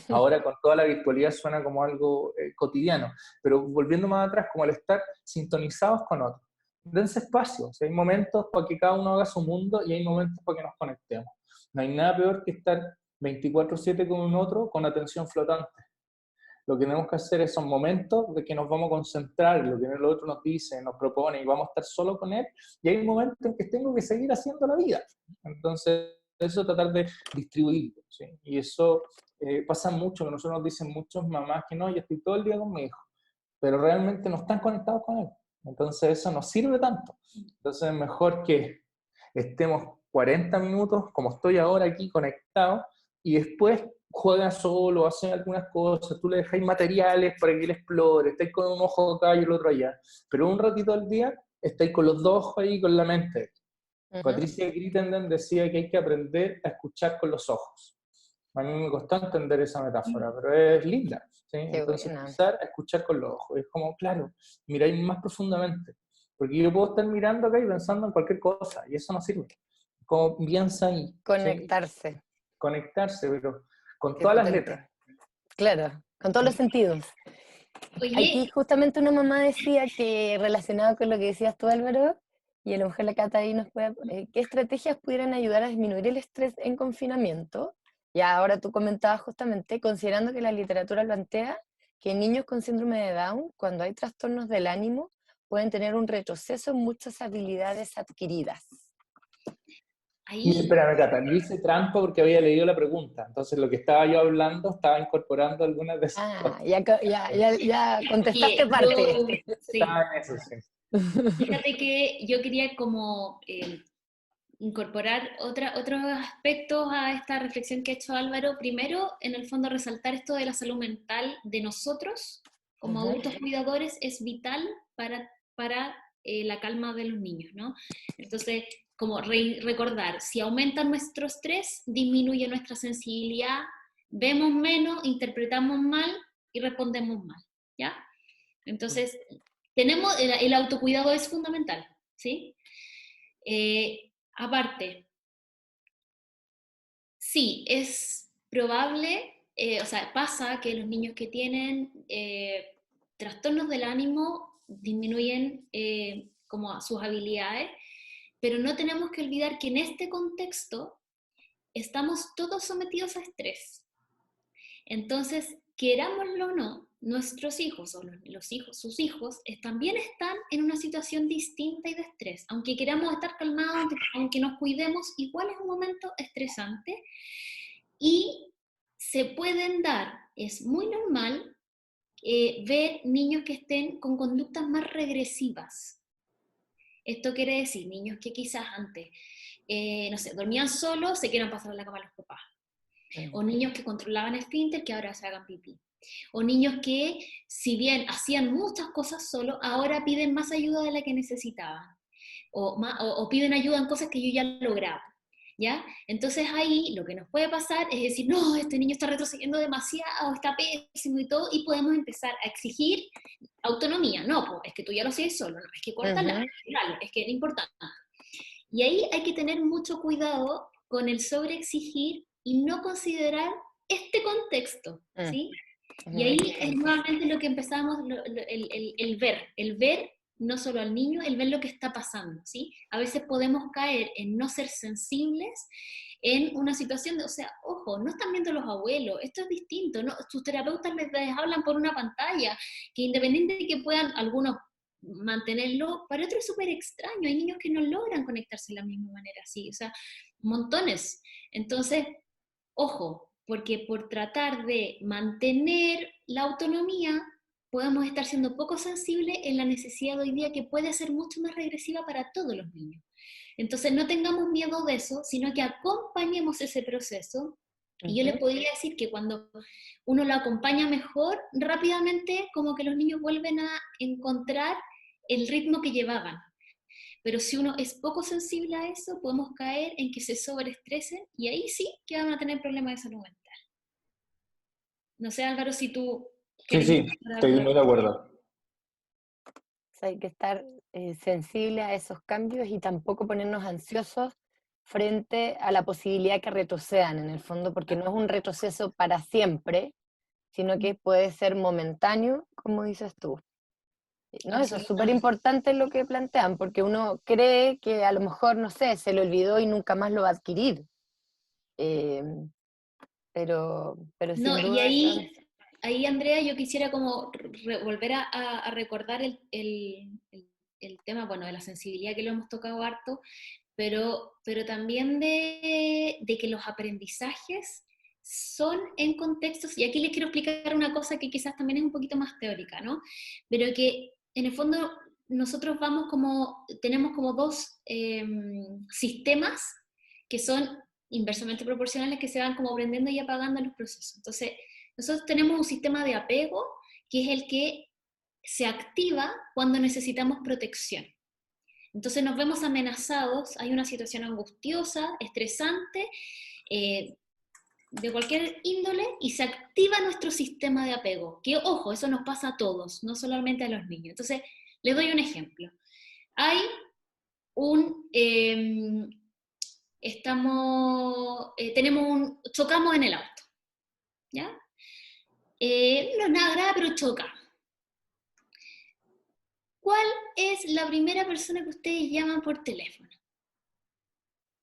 Ahora con toda la virtualidad suena como algo cotidiano, pero volviendo más atrás, como el estar sintonizados con otros. Dense espacio, o sea, hay momentos para que cada uno haga su mundo y hay momentos para que nos conectemos. No hay nada peor que estar 24/7 con un otro con atención flotante. Lo que tenemos que hacer es esos momentos de que nos vamos a concentrar en lo que el otro nos dice, nos propone y vamos a estar solo con él, y hay momentos en que tengo que seguir haciendo la vida. Entonces, eso tratar de distribuirlo, ¿sí? Y eso pasa mucho, que nosotros nos dicen muchos mamás que no, yo estoy todo el día con mi hijo, pero realmente no están conectados con él. Entonces eso no sirve tanto. Entonces es mejor que estemos 40 minutos, como estoy ahora aquí conectado, y después juega solo, hace algunas cosas, tú le dejáis materiales para que él explore, estáis con un ojo acá y el otro allá, pero un ratito al día estáis con los dos ojos ahí, con la mente. Patricia Crittenden decía que hay que aprender a escuchar con los ojos. A mí me costó entender esa metáfora, pero es linda, ¿sí? Entonces empezar a escuchar con los ojos, es como, claro, miráis más profundamente, porque yo puedo estar mirando acá y pensando en cualquier cosa, y eso no sirve. Como piensa ahí. Conectarse. ¿Sí? Conectarse, pero con Qué todas las potente. letras. Claro, con todos los sentidos. Aquí Oye, justamente una mamá decía que, relacionado con lo que decías tú, Álvaro, y a lo mejor la Cata ahí nos puede, ¿qué estrategias pudieran ayudar a disminuir el estrés en confinamiento? Ya ahora tú comentabas justamente, considerando que la literatura plantea que niños con síndrome de Down, cuando hay trastornos del ánimo, pueden tener un retroceso en muchas habilidades adquiridas. Mira, ahí, espérame, Cata, yo hice trampa porque había leído la pregunta, entonces lo que estaba yo hablando estaba incorporando algunas de esas Ah, cosas. ya contestaste oye, yo, parte. sí, Estaba en eso, sí. fíjate que yo quería como incorporar otros aspectos a esta reflexión que ha hecho Álvaro. Primero, en el fondo, resaltar esto de la salud mental de nosotros como Ujú. adultos cuidadores es vital para la calma de los niños, ¿no? Entonces, como recordar, si aumenta nuestro estrés, disminuye nuestra sensibilidad, vemos menos, interpretamos mal y respondemos mal, ¿ya? Entonces, tenemos, el autocuidado es fundamental, ¿sí? Aparte, sí, es probable, o sea, pasa que los niños que tienen trastornos del ánimo disminuyen como sus habilidades, pero no tenemos que olvidar que en este contexto estamos todos sometidos a estrés. Entonces, querámoslo o no, nuestros hijos o los hijos, sus hijos, también están en una situación distinta y de estrés. Aunque queramos estar calmados, aunque nos cuidemos, igual es un momento estresante y se pueden dar, es muy normal ver niños que estén con conductas más regresivas. Esto quiere decir niños que quizás antes, no sé, dormían solos, se quieran pasar a la cama a los papás. O niños que controlaban esfínter que ahora se hagan pipí. O niños que, si bien hacían muchas cosas solo, ahora piden más ayuda de la que necesitaban. O piden ayuda en cosas que yo ya lograba. ¿Ya? Entonces ahí lo que nos puede pasar es decir, no, este niño está retrocediendo demasiado, está pésimo y todo, y podemos empezar a exigir autonomía. No, pues es que tú ya lo hacías solo, no, es que córtala, es que era importante. Y ahí hay que tener mucho cuidado con el sobreexigir y no considerar este contexto, ¿sí? Es Y muy ahí es importante. nuevamente lo que empezamos, el ver no solo al niño, el ver lo que está pasando, ¿sí? A veces podemos caer en no ser sensibles en una situación de, o sea, ojo, no están viendo los abuelos, esto es distinto, ¿no? Sus terapeutas les hablan por una pantalla, que independiente de que puedan algunos mantenerlo, para otros es súper extraño, hay niños que no logran conectarse de la misma manera, ¿sí? O sea, montones. Entonces, ojo, porque por tratar de mantener la autonomía, podemos estar siendo poco sensibles en la necesidad de hoy día que puede ser mucho más regresiva para todos los niños. Entonces no tengamos miedo de eso, sino que acompañemos ese proceso. Y yo les podría decir que cuando uno lo acompaña mejor, rápidamente como que los niños vuelven a encontrar el ritmo que llevaban. Pero si uno es poco sensible a eso, podemos caer en que se sobreestresen y ahí sí que van a tener problemas de salud mental. No sé, Álvaro, si tú Sí, quieres sí, incorporar estoy alguna muy de cosa. acuerdo. O sea, hay que estar sensible a esos cambios y tampoco ponernos ansiosos frente a la posibilidad que retrocedan en el fondo, porque no es un retroceso para siempre, sino que puede ser momentáneo, como dices tú. ¿No? Eso es súper Absolutamente. importante lo que plantean, porque uno cree que a lo mejor, no sé, se le olvidó y nunca más lo va a adquirir. Eh, pero No, sin y duda eso... ahí, Andrea, yo quisiera como volver a recordar el tema, bueno, de la sensibilidad que lo hemos tocado harto, pero también de que los aprendizajes son en contextos, y aquí les quiero explicar una cosa que quizás también es un poquito más teórica, ¿no? Pero que en el fondo nosotros tenemos como dos sistemas que son inversamente proporcionales que se van como prendiendo y apagando en los procesos. Entonces, nosotros tenemos un sistema de apego que es el que se activa cuando necesitamos protección. Entonces nos vemos amenazados, hay una situación angustiosa, estresante, de cualquier índole, y se activa nuestro sistema de apego. Que, ojo, eso nos pasa a todos, no solamente a los niños. Entonces, les doy un ejemplo. Hay un... chocamos en el auto, ¿ya? No es nada grave, pero chocamos. ¿cuál es la primera persona que ustedes llaman por teléfono?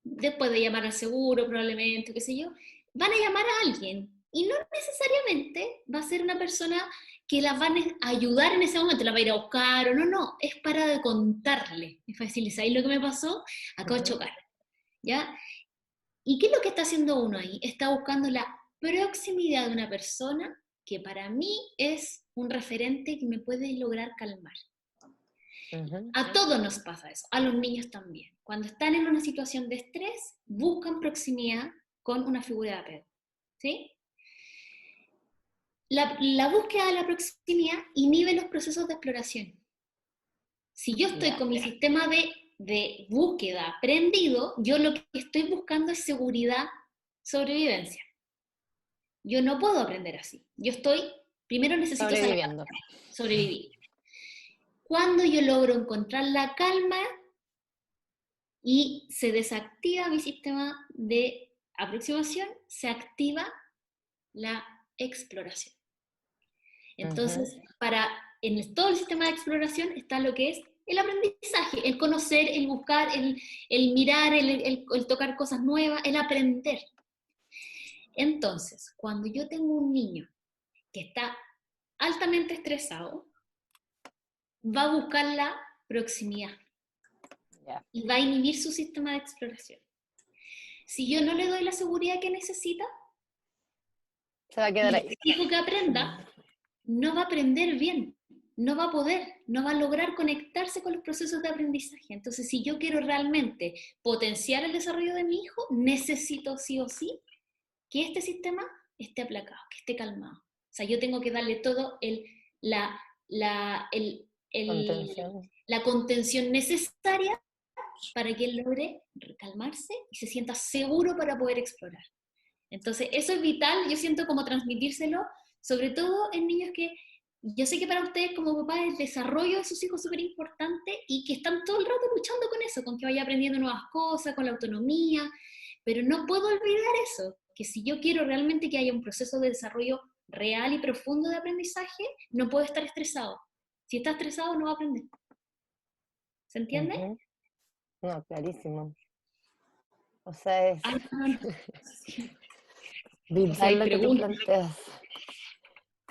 Después de llamar al seguro, probablemente, qué sé yo, van a llamar a alguien. Y no necesariamente va a ser una persona que las van a ayudar en ese momento, la va a ir a buscar o no, es para contarle. Es fácil, ¿sabéis lo que me pasó? Acabo de chocar, ¿ya? ¿Y qué es lo que está haciendo uno ahí? Está buscando la proximidad de una persona que para mí es un referente que me puede lograr calmar. A todos nos pasa eso, a los niños también. Cuando están en una situación de estrés, buscan proximidad con una figura de apego, ¿sí? La búsqueda de la proximidad inhibe los procesos de exploración. Si yo estoy con mi sistema de búsqueda prendido, yo lo que estoy buscando es seguridad, sobrevivencia. Yo no puedo aprender así. Primero necesito sobrevivir. Cuando yo logro encontrar la calma y se desactiva mi sistema de aproximación, se activa la exploración. Entonces, en todo el sistema de exploración está lo que es el aprendizaje, el conocer, el buscar, el mirar, el tocar cosas nuevas, el aprender. Entonces, cuando yo tengo un niño que está altamente estresado, va a buscar la proximidad y va a inhibir su sistema de exploración. Si yo no le doy la seguridad que necesita, se va a quedar ahí. Y exijo que aprenda, no va a aprender bien, no va a poder, no va a lograr conectarse con los procesos de aprendizaje. Entonces, si yo quiero realmente potenciar el desarrollo de mi hijo, necesito sí o sí que este sistema esté aplacado, que esté calmado. O sea, yo tengo que darle todo la contención necesaria para que él logre calmarse y se sienta seguro para poder explorar. Entonces, eso es vital, yo siento como transmitírselo, sobre todo en niños que, yo sé que para ustedes como papás el desarrollo de sus hijos es súper importante y que están todo el rato luchando con eso, con que vaya aprendiendo nuevas cosas, con la autonomía, pero no puedo olvidar eso, que si yo quiero realmente que haya un proceso de desarrollo real y profundo de aprendizaje, no puedo estar estresado. Si está estresado no va a aprender. ¿Se entiende? No, clarísimo. O sea, es vital lo que tú planteas.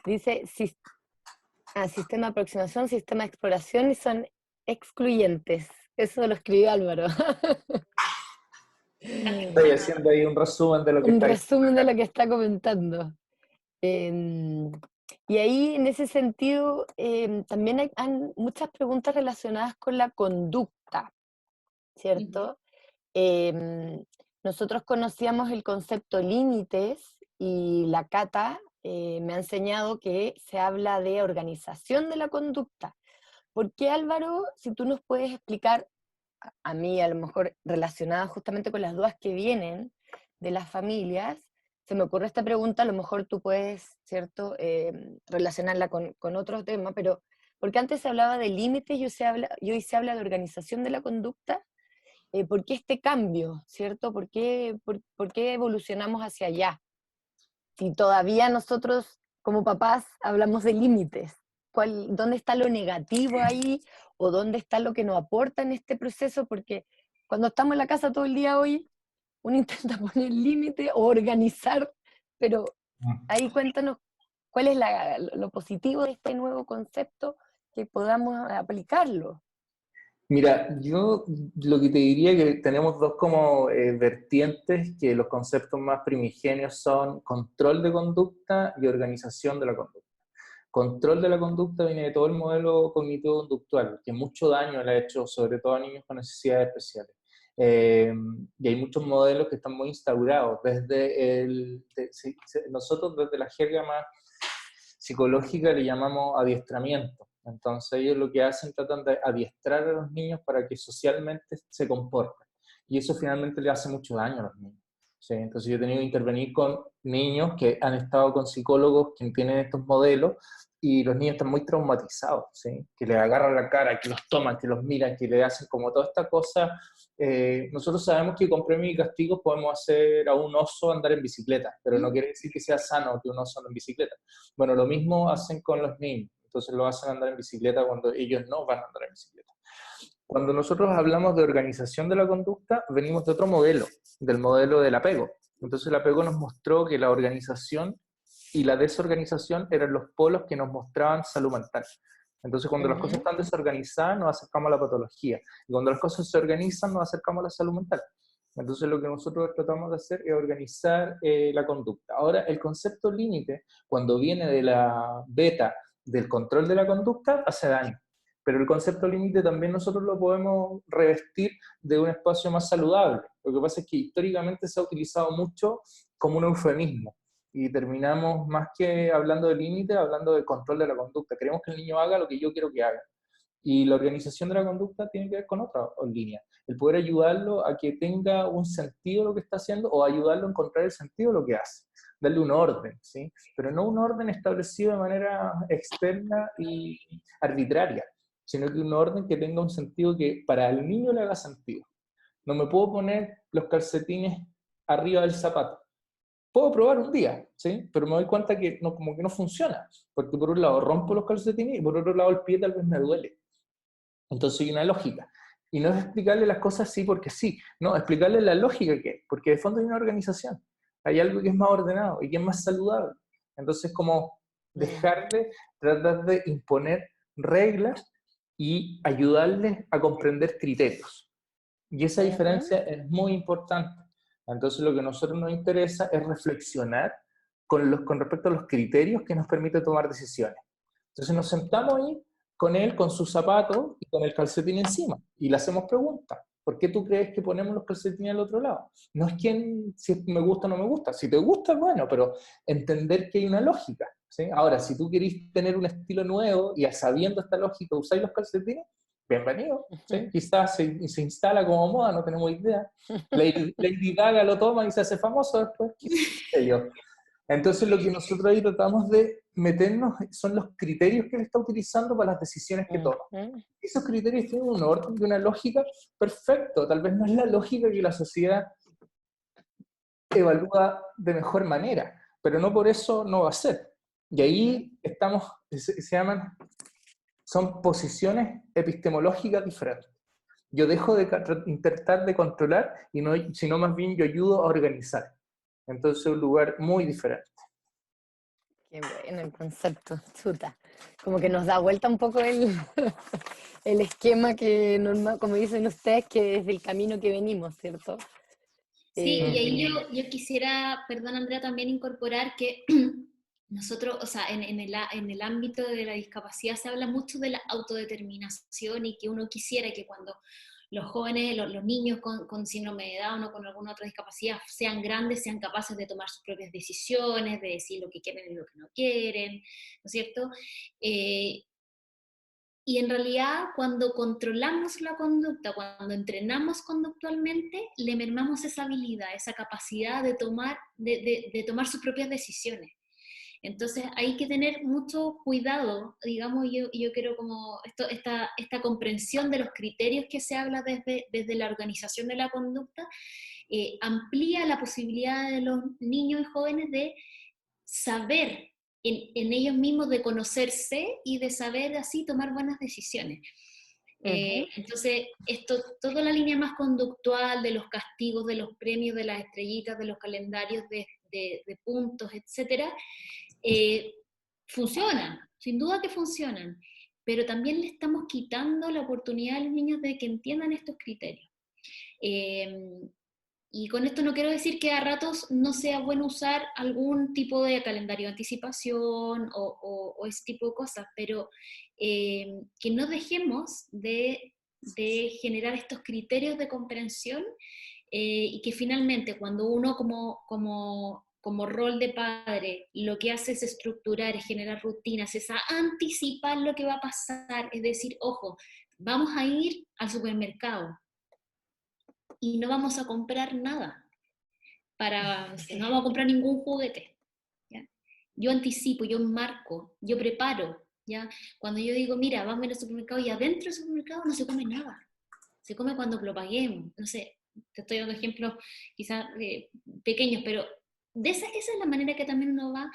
Dice, sistema de aproximación, sistema de exploración, y son excluyentes. Eso lo escribió Álvaro. Estoy haciendo ahí un resumen de lo que está comentando. Y ahí, en ese sentido, también hay muchas preguntas relacionadas con la conducta, ¿cierto? Nosotros conocíamos el concepto límites y la Cata me ha enseñado que se habla de organización de la conducta. ¿Por qué, Álvaro, si tú nos puedes explicar, a mí a lo mejor relacionada justamente con las dudas que vienen de las familias, se me ocurre esta pregunta, a lo mejor tú puedes, ¿cierto?, relacionarla con otro tema, pero porque antes se hablaba de límites y hoy se habla de organización de la conducta. ¿Por qué este cambio, cierto? ¿Por qué evolucionamos hacia allá? Si todavía nosotros, como papás, hablamos de límites, ¿dónde está lo negativo ahí? ¿O dónde está lo que nos aporta en este proceso? Porque cuando estamos en la casa todo el día hoy, uno intenta poner límite o organizar, pero ahí cuéntanos cuál es lo positivo de este nuevo concepto, que podamos aplicarlo. Mira, yo lo que te diría es que tenemos dos como vertientes, que los conceptos más primigenios son control de conducta y organización de la conducta. Control de la conducta viene de todo el modelo cognitivo-conductual, que mucho daño le ha hecho sobre todo a niños con necesidades especiales. Y hay muchos modelos que están muy instaurados, nosotros desde la jerga más psicológica le llamamos adiestramiento. Entonces ellos lo que hacen, tratan de adiestrar a los niños para que socialmente se comporten. Y eso finalmente le hace mucho daño a los niños. ¿Sí? Entonces yo he tenido que intervenir con niños que han estado con psicólogos que tienen estos modelos y los niños están muy traumatizados, ¿sí? Que les agarran la cara, que los toman, que los miran, que le hacen como toda esta cosa. Nosotros sabemos que con premios y castigos podemos hacer a un oso andar en bicicleta, pero no quiere decir que sea sano que un oso ande en bicicleta. Bueno, lo mismo hacen con los niños. entonces lo hacen andar en bicicleta cuando ellos no van a andar en bicicleta. Cuando nosotros hablamos de organización de la conducta, venimos de otro modelo, del modelo del apego. Entonces el apego nos mostró que la organización y la desorganización eran los polos que nos mostraban salud mental. Entonces cuando las cosas están desorganizadas nos acercamos a la patología, y cuando las cosas se organizan nos acercamos a la salud mental. Entonces lo que nosotros tratamos de hacer es organizar la conducta. Ahora, el concepto límite, cuando viene de la beta del control de la conducta, hace daño. Pero el concepto límite también nosotros lo podemos revestir de un espacio más saludable. Lo que pasa es que históricamente se ha utilizado mucho como un eufemismo. Y terminamos más que hablando de límite, hablando del control de la conducta. Queremos que el niño haga lo que yo quiero que haga. Y la organización de la conducta tiene que ver con otra línea. El poder ayudarlo a que tenga un sentido lo que está haciendo o ayudarlo a encontrar el sentido de lo que hace. Darle un orden, ¿sí? Pero no un orden establecido de manera externa y arbitraria, sino que un orden que tenga un sentido que para el niño le haga sentido. No me puedo poner los calcetines arriba del zapato. Puedo probar un día, ¿sí? Pero me doy cuenta que no, como que no funciona, porque por un lado rompo los calcetines y por otro lado el pie tal vez me duele. Entonces hay una lógica. Y no es explicarle las cosas sí porque sí, no, explicarle la lógica que es, porque de fondo hay una organización, hay algo que es más ordenado y que es más saludable. Entonces como dejar de tratar de imponer reglas y ayudarles a comprender criterios. Y esa diferencia es muy importante. Entonces lo que a nosotros nos interesa es reflexionar con respecto a los criterios que nos permiten tomar decisiones. Entonces nos sentamos ahí con él, con sus zapatos y con el calcetín encima, y le hacemos preguntas. ¿Por qué tú crees que ponemos los calcetines al otro lado? No es si me gusta o no me gusta. Si te gusta, bueno, pero entender que hay una lógica, ¿sí? Ahora, si tú querés tener un estilo nuevo y sabiendo esta lógica usáis los calcetines, bienvenido, ¿sí? Quizás se instala como moda, no tenemos idea. Lady Gaga lo toma y se hace famoso después, qué sé yo. Entonces lo que nosotros ahí tratamos de meternos son los criterios que él está utilizando para las decisiones que toma. Esos criterios tienen un orden y una lógica perfecto. Tal vez no es la lógica que la sociedad evalúa de mejor manera, pero no por eso no va a ser. Y ahí estamos, se llaman, son posiciones epistemológicas diferentes. Yo dejo de intentar de controlar, sino más bien yo ayudo a organizar. Entonces es un lugar muy diferente. Qué bueno el concepto, chuta. Como que nos da vuelta un poco el esquema que normal, como dicen ustedes, que es del camino que venimos, ¿cierto? Sí, y ahí yo quisiera, perdón Andrea, también incorporar que nosotros, o sea, en el ámbito de la discapacidad se habla mucho de la autodeterminación y que uno quisiera que cuando los jóvenes, los niños con síndrome de Down o con alguna otra discapacidad sean grandes, sean capaces de tomar sus propias decisiones, de decir lo que quieren y lo que no quieren, ¿no es cierto? Y en realidad, cuando controlamos la conducta, cuando entrenamos conductualmente, le mermamos esa habilidad, esa capacidad de tomar sus propias decisiones. Entonces hay que tener mucho cuidado, digamos, yo creo como esta comprensión de los criterios que se habla desde la organización de la conducta, amplía la posibilidad de los niños y jóvenes de saber en ellos mismos, de conocerse y de saber así tomar buenas decisiones. Entonces, toda la línea más conductual de los castigos, de los premios, de las estrellitas, de los calendarios de puntos, etcétera, funcionan, sin duda que funcionan, pero también le estamos quitando la oportunidad a los niños de que entiendan estos criterios. Y con esto no quiero decir que a ratos no sea bueno usar algún tipo de calendario de anticipación o ese tipo de cosas, pero que no dejemos de generar estos criterios de comprensión y que finalmente cuando uno como rol de padre lo que hace es estructurar, es generar rutinas, es anticipar lo que va a pasar, es decir, ojo, vamos a ir al supermercado y no vamos a comprar nada, no vamos a comprar ningún juguete, ¿ya? Yo anticipo, yo marco, yo preparo, ¿ya? Cuando yo digo, mira, vamos a ir al supermercado, y adentro del supermercado no se come nada, se come cuando lo paguemos, no sé, te estoy dando ejemplos quizás pequeños, pero esa es la manera que también uno va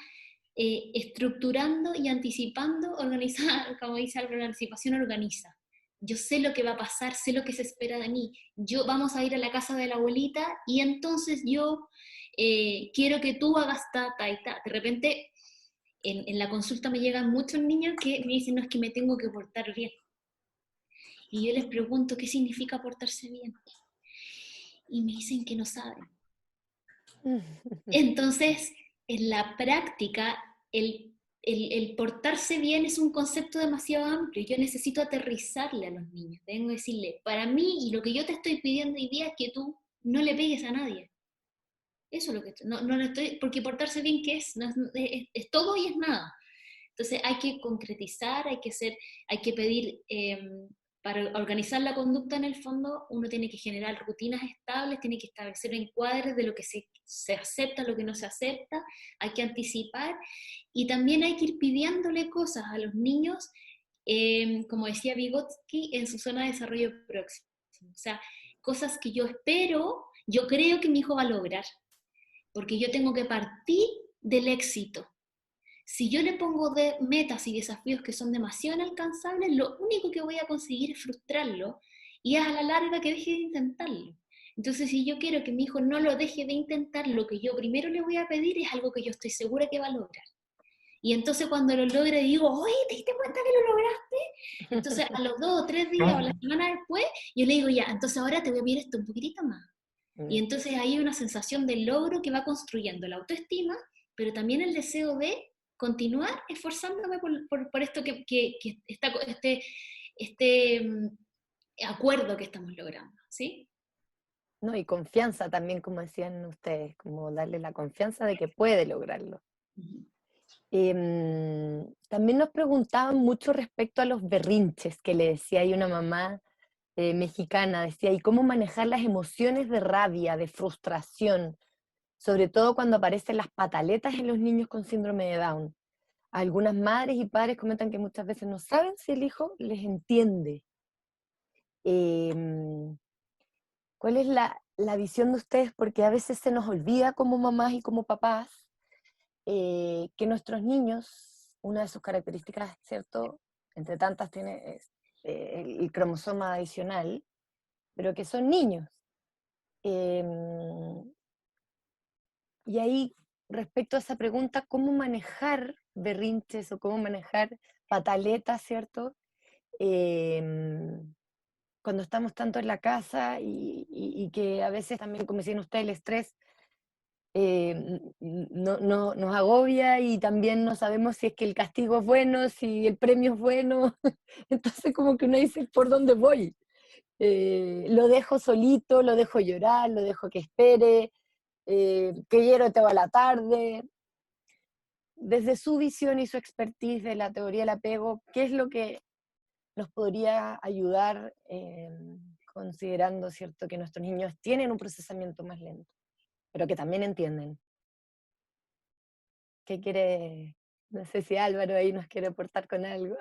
estructurando y anticipando, organizar, como dice Álvaro, la anticipación organiza. Yo sé lo que va a pasar, sé lo que se espera de mí. Vamos a ir a la casa de la abuelita y entonces yo quiero que tú hagas ta, ta y ta. De repente, en la consulta me llegan muchos niños que me dicen, no, es que me tengo que portar bien. Y yo les pregunto, ¿qué significa portarse bien? Y me dicen que no saben. Entonces, en la práctica, el portarse bien es un concepto demasiado amplio. Yo necesito aterrizarle a los niños. Tengo que decirle, para mí, y lo que yo te estoy pidiendo hoy día es que tú no le pegues a nadie. Eso es lo que no le estoy, porque portarse bien, ¿qué es? No es todo y es nada. Entonces hay que concretizar, hay que pedir, para organizar la conducta en el fondo, uno tiene que generar rutinas estables, tiene que establecer encuadres de lo que se acepta, lo que no se acepta, hay que anticipar, y también hay que ir pidiéndole cosas a los niños, como decía Vygotsky, en su zona de desarrollo próximo. O sea, cosas que yo espero, yo creo que mi hijo va a lograr, porque yo tengo que partir del éxito. Si yo le pongo metas y desafíos que son demasiado inalcanzables, lo único que voy a conseguir es frustrarlo y a la larga que deje de intentarlo. Entonces, si yo quiero que mi hijo no lo deje de intentar, lo que yo primero le voy a pedir es algo que yo estoy segura que va a lograr. Y entonces cuando lo logre digo, oye, ¿te diste cuenta que lo lograste? Entonces a los 2 o 3 días o la semana después, yo le digo, ya, entonces ahora te voy a pedir esto un poquitito más. Y entonces ahí hay una sensación de logro que va construyendo la autoestima, pero también el deseo de continuar esforzándome por esto este acuerdo que estamos logrando, ¿sí? No, y confianza también, como decían ustedes, como darle la confianza de que puede lograrlo. También nos preguntaban mucho respecto a los berrinches, que le decía ahí una mamá mexicana, decía, ¿y cómo manejar las emociones de rabia, de frustración, sobre todo cuando aparecen las pataletas en los niños con síndrome de Down? Algunas madres y padres comentan que muchas veces no saben si el hijo les entiende. ¿Cuál es la visión de ustedes? Porque a veces se nos olvida como mamás y como papás que nuestros niños, una de sus características, ¿cierto? Entre tantas tiene el cromosoma adicional, pero que son niños. Y ahí, respecto a esa pregunta, ¿cómo manejar berrinches o cómo manejar pataletas, ¿cierto? Cuando estamos tanto en la casa y que a veces también, como decían ustedes, el estrés nos agobia y también no sabemos si es que el castigo es bueno, si el premio es bueno. Entonces como que uno dice, ¿por dónde voy? Lo dejo solito, lo dejo llorar, lo dejo que espere, que hiero toda la tarde. Desde su visión y su expertise de la teoría del apego, ¿qué es lo que nos podría ayudar considerando, ¿cierto?, que nuestros niños tienen un procesamiento más lento, pero que también entienden? ¿Qué quiere? No sé si Álvaro ahí nos quiere aportar con algo.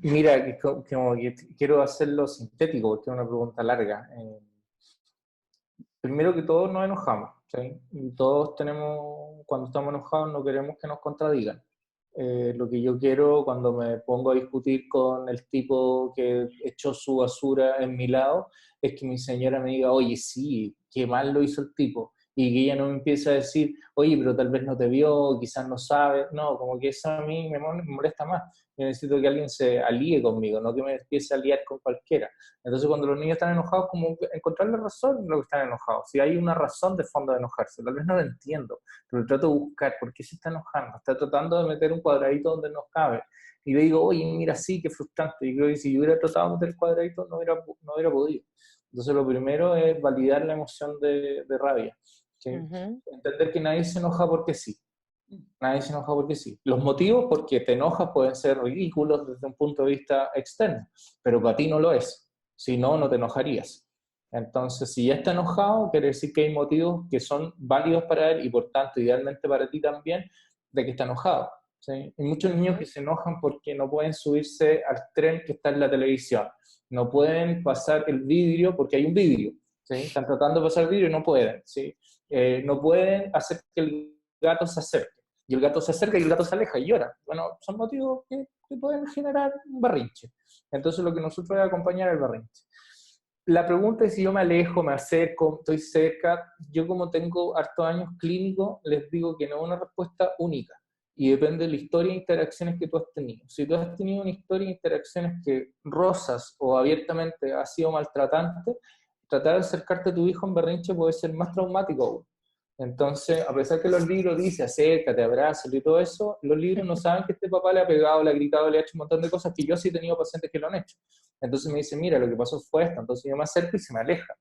Mira, como que quiero hacerlo sintético porque es una pregunta larga. Primero que todos nos enojamos, ¿sí? Y todos tenemos, cuando estamos enojados no queremos que nos contradigan. Lo que yo quiero cuando me pongo a discutir con el tipo que echó su basura en mi lado, es que mi señora me diga, oye, sí, qué mal lo hizo el tipo. Y que ella no me empiece a decir, oye, pero tal vez no te vio, quizás no sabe. No, como que eso a mí me molesta más. Yo necesito que alguien se alíe conmigo, no que me empiece a aliar con cualquiera. Entonces cuando los niños están enojados, como encontrar la razón en lo que están enojados. Si hay una razón de fondo de enojarse, tal vez no lo entiendo, pero trato de buscar por qué se está enojando. Está tratando de meter un cuadradito donde no cabe. Y le digo, oye, mira, sí, qué frustrante. Y creo que si yo hubiera tratado de meter el cuadradito, no hubiera podido. Entonces lo primero es validar la emoción de rabia. ¿Sí? Entender que nadie se enoja porque sí. Nadie se enoja porque sí. Los motivos porque te enojas pueden ser ridículos desde un punto de vista externo, pero para ti no lo es. Si no, no te enojarías. Entonces, si ya está enojado, quiere decir que hay motivos que son válidos para él y por tanto, idealmente para ti también, de que está enojado. ¿Sí? Hay muchos niños que se enojan porque no pueden subirse al tren que está en la televisión. No pueden pasar el vidrio porque hay un vidrio. ¿sí? Están tratando de pasar el vidrio y no pueden, ¿sí? No pueden hacer que el gato se acerque. Y el gato se acerca y el gato se aleja y llora. Bueno, son motivos que pueden generar un berrinche. Entonces lo que nosotros es acompañar el berrinche. La pregunta es si yo me alejo, me acerco, estoy cerca. Yo como tengo hartos años clínicos, les digo que no es una respuesta única. Y depende de la historia e interacciones que tú has tenido. Si tú has tenido una historia e interacciones que rozas o abiertamente ha sido maltratante, tratar de acercarte a tu hijo en berrinche puede ser más traumático aún. Entonces, a pesar que los libros dicen acércate, abrázalo y todo eso, los libros no saben que este papá le ha pegado, le ha gritado, le ha hecho un montón de cosas que yo sí he tenido pacientes que lo han hecho. Entonces me dicen, mira, lo que pasó fue esto. Entonces yo me acerco y se me aleja.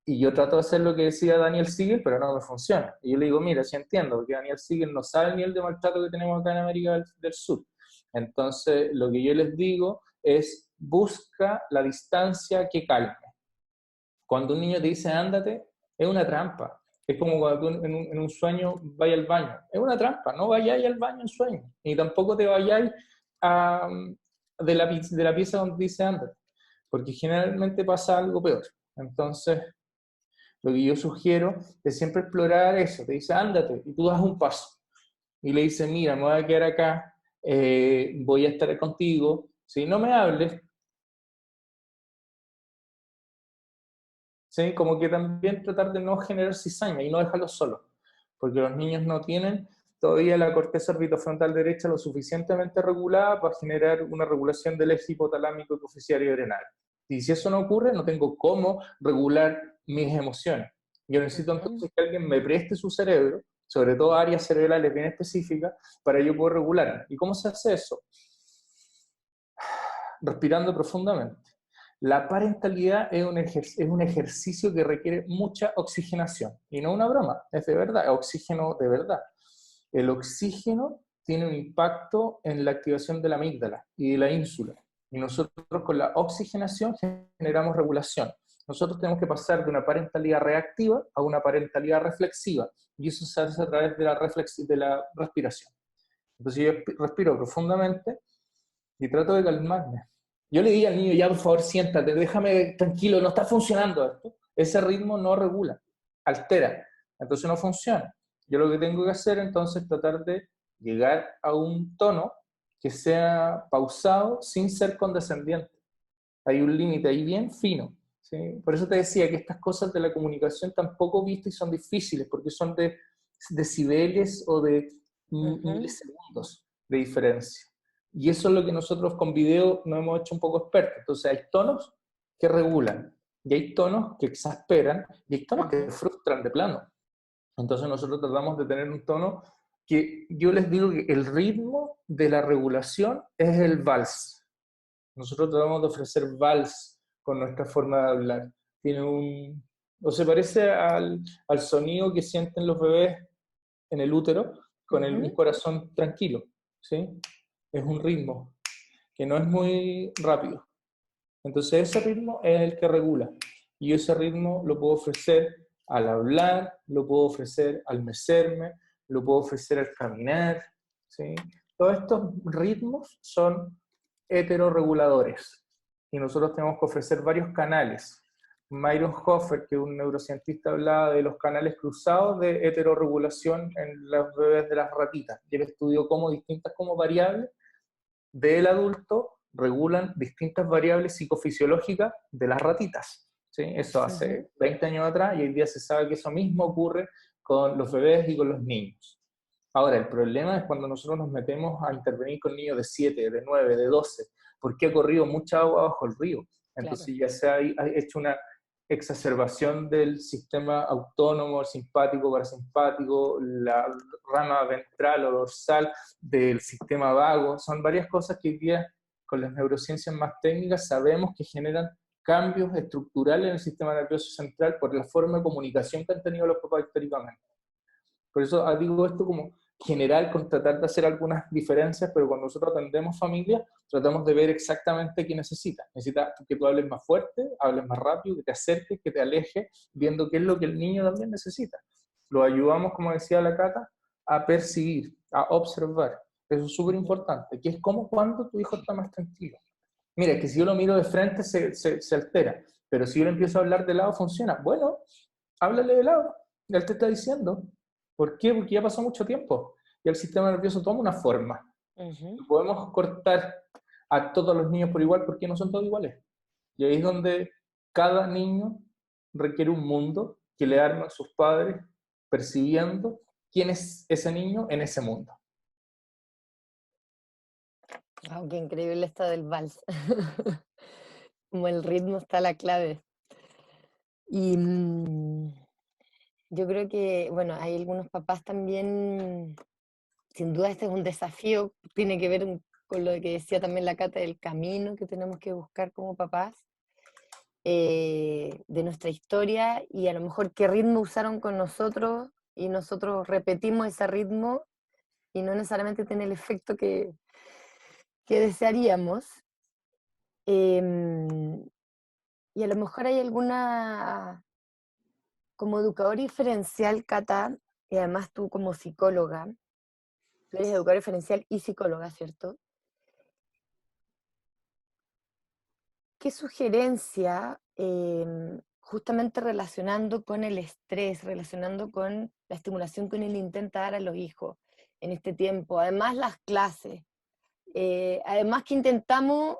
Y yo trato de hacer lo que decía Daniel Siegel, pero no me funciona. Y yo le digo, mira, sí entiendo, porque Daniel Siegel no sabe el nivel de maltrato que tenemos acá en América del Sur. Entonces, lo que yo les digo es, busca la distancia que calme. Cuando un niño te dice, ándate, es una trampa. Es como cuando tú en un sueño vayas al baño. Es una trampa, no vayáis al baño en sueño. Ni tampoco te vayáis de la pieza donde dice ándate. Porque generalmente pasa algo peor. Entonces, lo que yo sugiero es siempre explorar eso. Te dice, ándate, y tú das un paso. Y le dice, mira, me voy a quedar acá, voy a estar contigo. Si no me hables, ¿sí? Como que también tratar de no generar cizaña y no dejarlos solos. Porque los niños no tienen todavía la corteza orbitofrontal derecha lo suficientemente regulada para generar una regulación del eje hipotalámico hipoficiario adrenal. Y si eso no ocurre, no tengo cómo regular mis emociones. Yo necesito entonces que alguien me preste su cerebro, sobre todo áreas cerebrales bien específicas, para yo poder regular. ¿Y cómo se hace eso? Respirando profundamente. La parentalidad es un ejercicio que requiere mucha oxigenación. Y no una broma, es de verdad, es oxígeno de verdad. El oxígeno tiene un impacto en la activación de la amígdala y de la ínsula. Y nosotros con la oxigenación generamos regulación. Nosotros tenemos que pasar de una parentalidad reactiva a una parentalidad reflexiva. Y eso se hace a través de la respiración. Entonces yo respiro profundamente y trato de calmarme. Yo le digo al niño, ya por favor siéntate, déjame tranquilo, no está funcionando esto. Ese ritmo no regula, altera, entonces no funciona. Yo lo que tengo que hacer entonces es tratar de llegar a un tono que sea pausado sin ser condescendiente. Hay un límite ahí bien fino, ¿sí? Por eso te decía que estas cosas de la comunicación tampoco vistas y son difíciles, porque son de decibeles o de milisegundos de diferencia. Y eso es lo que nosotros con video nos hemos hecho un poco expertos. Entonces hay tonos que regulan, y hay tonos que exasperan, y hay tonos que frustran de plano. Entonces nosotros tratamos de tener un tono que yo les digo que el ritmo de la regulación es el vals. Nosotros tratamos de ofrecer vals con nuestra forma de hablar. O se parece al sonido que sienten los bebés en el útero con un corazón tranquilo, ¿sí? Es un ritmo que no es muy rápido. Entonces ese ritmo es el que regula. Y ese ritmo lo puedo ofrecer al hablar, lo puedo ofrecer al mecerme, lo puedo ofrecer al caminar, ¿sí? Todos estos ritmos son heteroreguladores. Y nosotros tenemos que ofrecer varios canales. Myron Hofer, que es un neurocientista, hablaba de los canales cruzados de heterorregulación en los bebés de las ratitas. Y él estudió cómo distintas como variables del adulto regulan distintas variables psicofisiológicas de las ratitas. ¿Sí? Eso hace 20 años atrás y hoy día se sabe que eso mismo ocurre con los bebés y con los niños. Ahora, el problema es cuando nosotros nos metemos a intervenir con niños de 7, de 9, de 12, porque ha corrido mucha agua bajo el río. Entonces ya se ha hecho una exacerbación del sistema autónomo, el simpático, parasimpático, la rama ventral o dorsal del sistema vago. Son varias cosas que hoy día con las neurociencias más técnicas sabemos que generan cambios estructurales en el sistema nervioso central por la forma de comunicación que han tenido los papás históricamente. Por eso digo esto como general, con tratar de hacer algunas diferencias, pero cuando nosotros atendemos familias, tratamos de ver exactamente qué necesita. Necesita que tú hables más fuerte, hables más rápido, que te acerques, que te alejes, viendo qué es lo que el niño también necesita. Lo ayudamos, como decía la Cata, a percibir, a observar. Eso es súper importante, que es como cuando tu hijo está más tranquilo. Mira, que si yo lo miro de frente se altera, Pero si yo le empiezo a hablar de helado, funciona. Bueno, háblale de helado. Él te está diciendo. ¿Por qué? Porque ya pasó mucho tiempo. Y el sistema nervioso toma una forma. Ujú. Podemos cortar a todos los niños por igual porque no son todos iguales. Y ahí es donde cada niño requiere un mundo que le arman sus padres percibiendo quién es ese niño en ese mundo. Wow, qué increíble esto del vals. Como el ritmo está la clave. Y yo creo que, bueno, hay algunos papás también, sin duda este es un desafío, tiene que ver con lo que decía también la Cata del camino que tenemos que buscar como papás, de nuestra historia y a lo mejor qué ritmo usaron con nosotros y nosotros repetimos ese ritmo y no necesariamente tiene el efecto que desearíamos. Em, y a lo mejor hay alguna, como educador diferencial, Cata, y además tú como psicóloga, tú eres educador diferencial y psicóloga, ¿cierto? ¿Qué sugerencia, justamente relacionando con el estrés, relacionando con la estimulación que uno le intenta dar a los hijos en este tiempo? Además las clases, además que intentamos,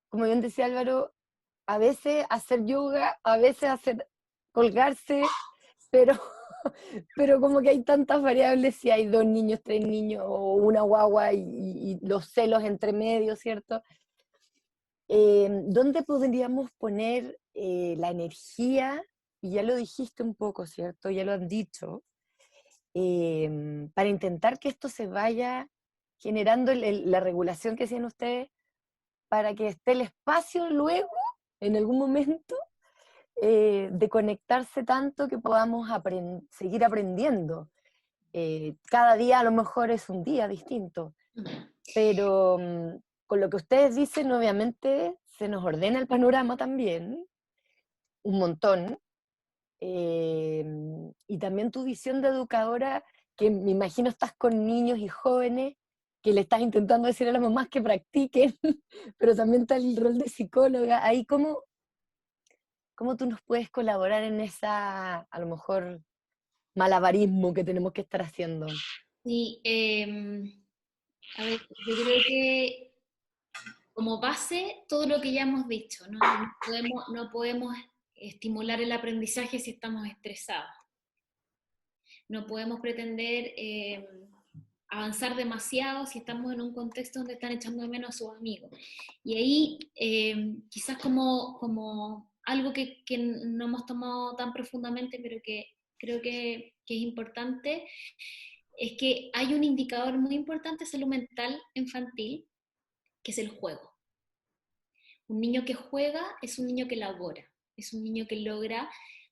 como bien decía Álvaro, a veces hacer yoga, a veces hacer colgarse, pero, pero como que hay tantas variables si hay 2 niños, 3 niños o una guagua y los celos entre medio, ¿cierto? ¿Dónde podríamos poner la energía? Y ya lo dijiste un poco, ¿cierto? Ya lo han dicho, para intentar que esto se vaya generando la regulación que decían ustedes, para que esté el espacio luego, en algún momento, de conectarse tanto que podamos seguir aprendiendo. Cada día a lo mejor es un día distinto, pero con lo que ustedes dicen, obviamente se nos ordena el panorama también, un montón, y también tu visión de educadora, que me imagino estás con niños y jóvenes, que le estás intentando decir a las mamás que practiquen, pero también está el rol de psicóloga. Ahí, ¿cómo tú nos puedes colaborar en esa, a lo mejor, malabarismo que tenemos que estar haciendo? Sí, a ver, yo creo que como base todo lo que ya hemos dicho, ¿no? No podemos estimular el aprendizaje si estamos estresados. No podemos pretender avanzar demasiado si estamos en un contexto donde están echando de menos a sus amigos. Y ahí quizás como algo que no hemos tomado tan profundamente, pero que creo que es importante, es que hay un indicador muy importante de salud mental infantil, que es el juego. Un niño que juega es un niño que elabora, es un niño que logra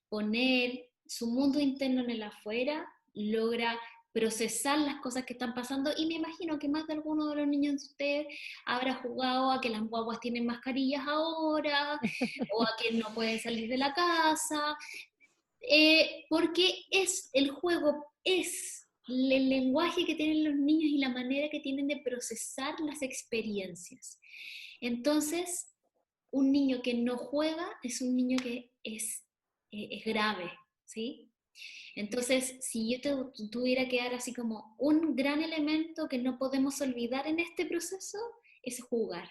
poner su mundo interno en el afuera, logra procesar las cosas que están pasando, y me imagino que más de alguno de los niños de ustedes habrá jugado a que las guaguas tienen mascarillas ahora, o a que no pueden salir de la casa, porque el juego es el lenguaje que tienen los niños y la manera que tienen de procesar las experiencias. Entonces, un niño que no juega es un niño que es grave, ¿sí? Entonces, si yo tuviera que dar así como un gran elemento que no podemos olvidar en este proceso, es jugar.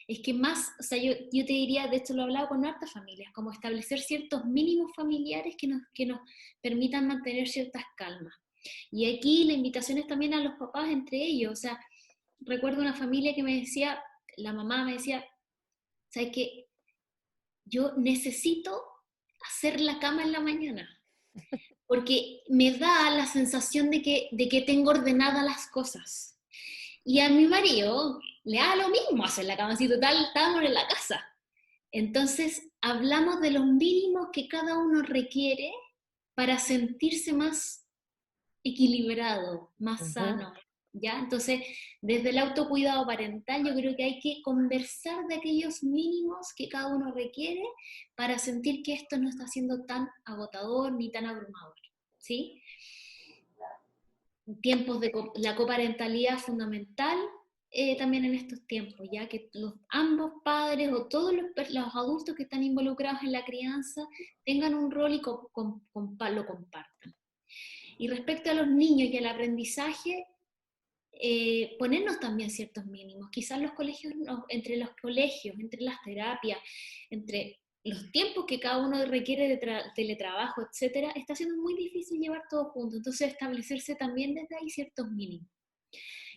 Es que más, o sea, yo te diría, de hecho lo he hablado con hartas familias, como establecer ciertos mínimos familiares que nos permitan mantener ciertas calmas. Y aquí la invitación es también a los papás entre ellos. O sea, recuerdo una familia que me decía, la mamá me decía, ¿sabes qué? Yo necesito hacer la cama en la mañana, porque me da la sensación de que tengo ordenadas las cosas. Y a mi marido le da lo mismo hacer la cama, si total estábamos en la casa. Entonces, hablamos de los mínimos que cada uno requiere para sentirse más equilibrado, más sano, ¿ya? Entonces, desde el autocuidado parental, yo creo que hay que conversar de aquellos mínimos que cada uno requiere para sentir que esto no está siendo tan agotador ni tan abrumador, ¿sí? Tiempos de la coparentalidad fundamental, también en estos tiempos, ya que ambos padres o todos los adultos que están involucrados en la crianza tengan un rol y lo compartan. Y respecto a los niños y al aprendizaje, ponernos también ciertos mínimos. Quizás los colegios, entre los colegios, entre las terapias, entre los tiempos que cada uno requiere de teletrabajo, etcétera, está siendo muy difícil llevar todo junto. Entonces, establecerse también desde ahí ciertos mínimos.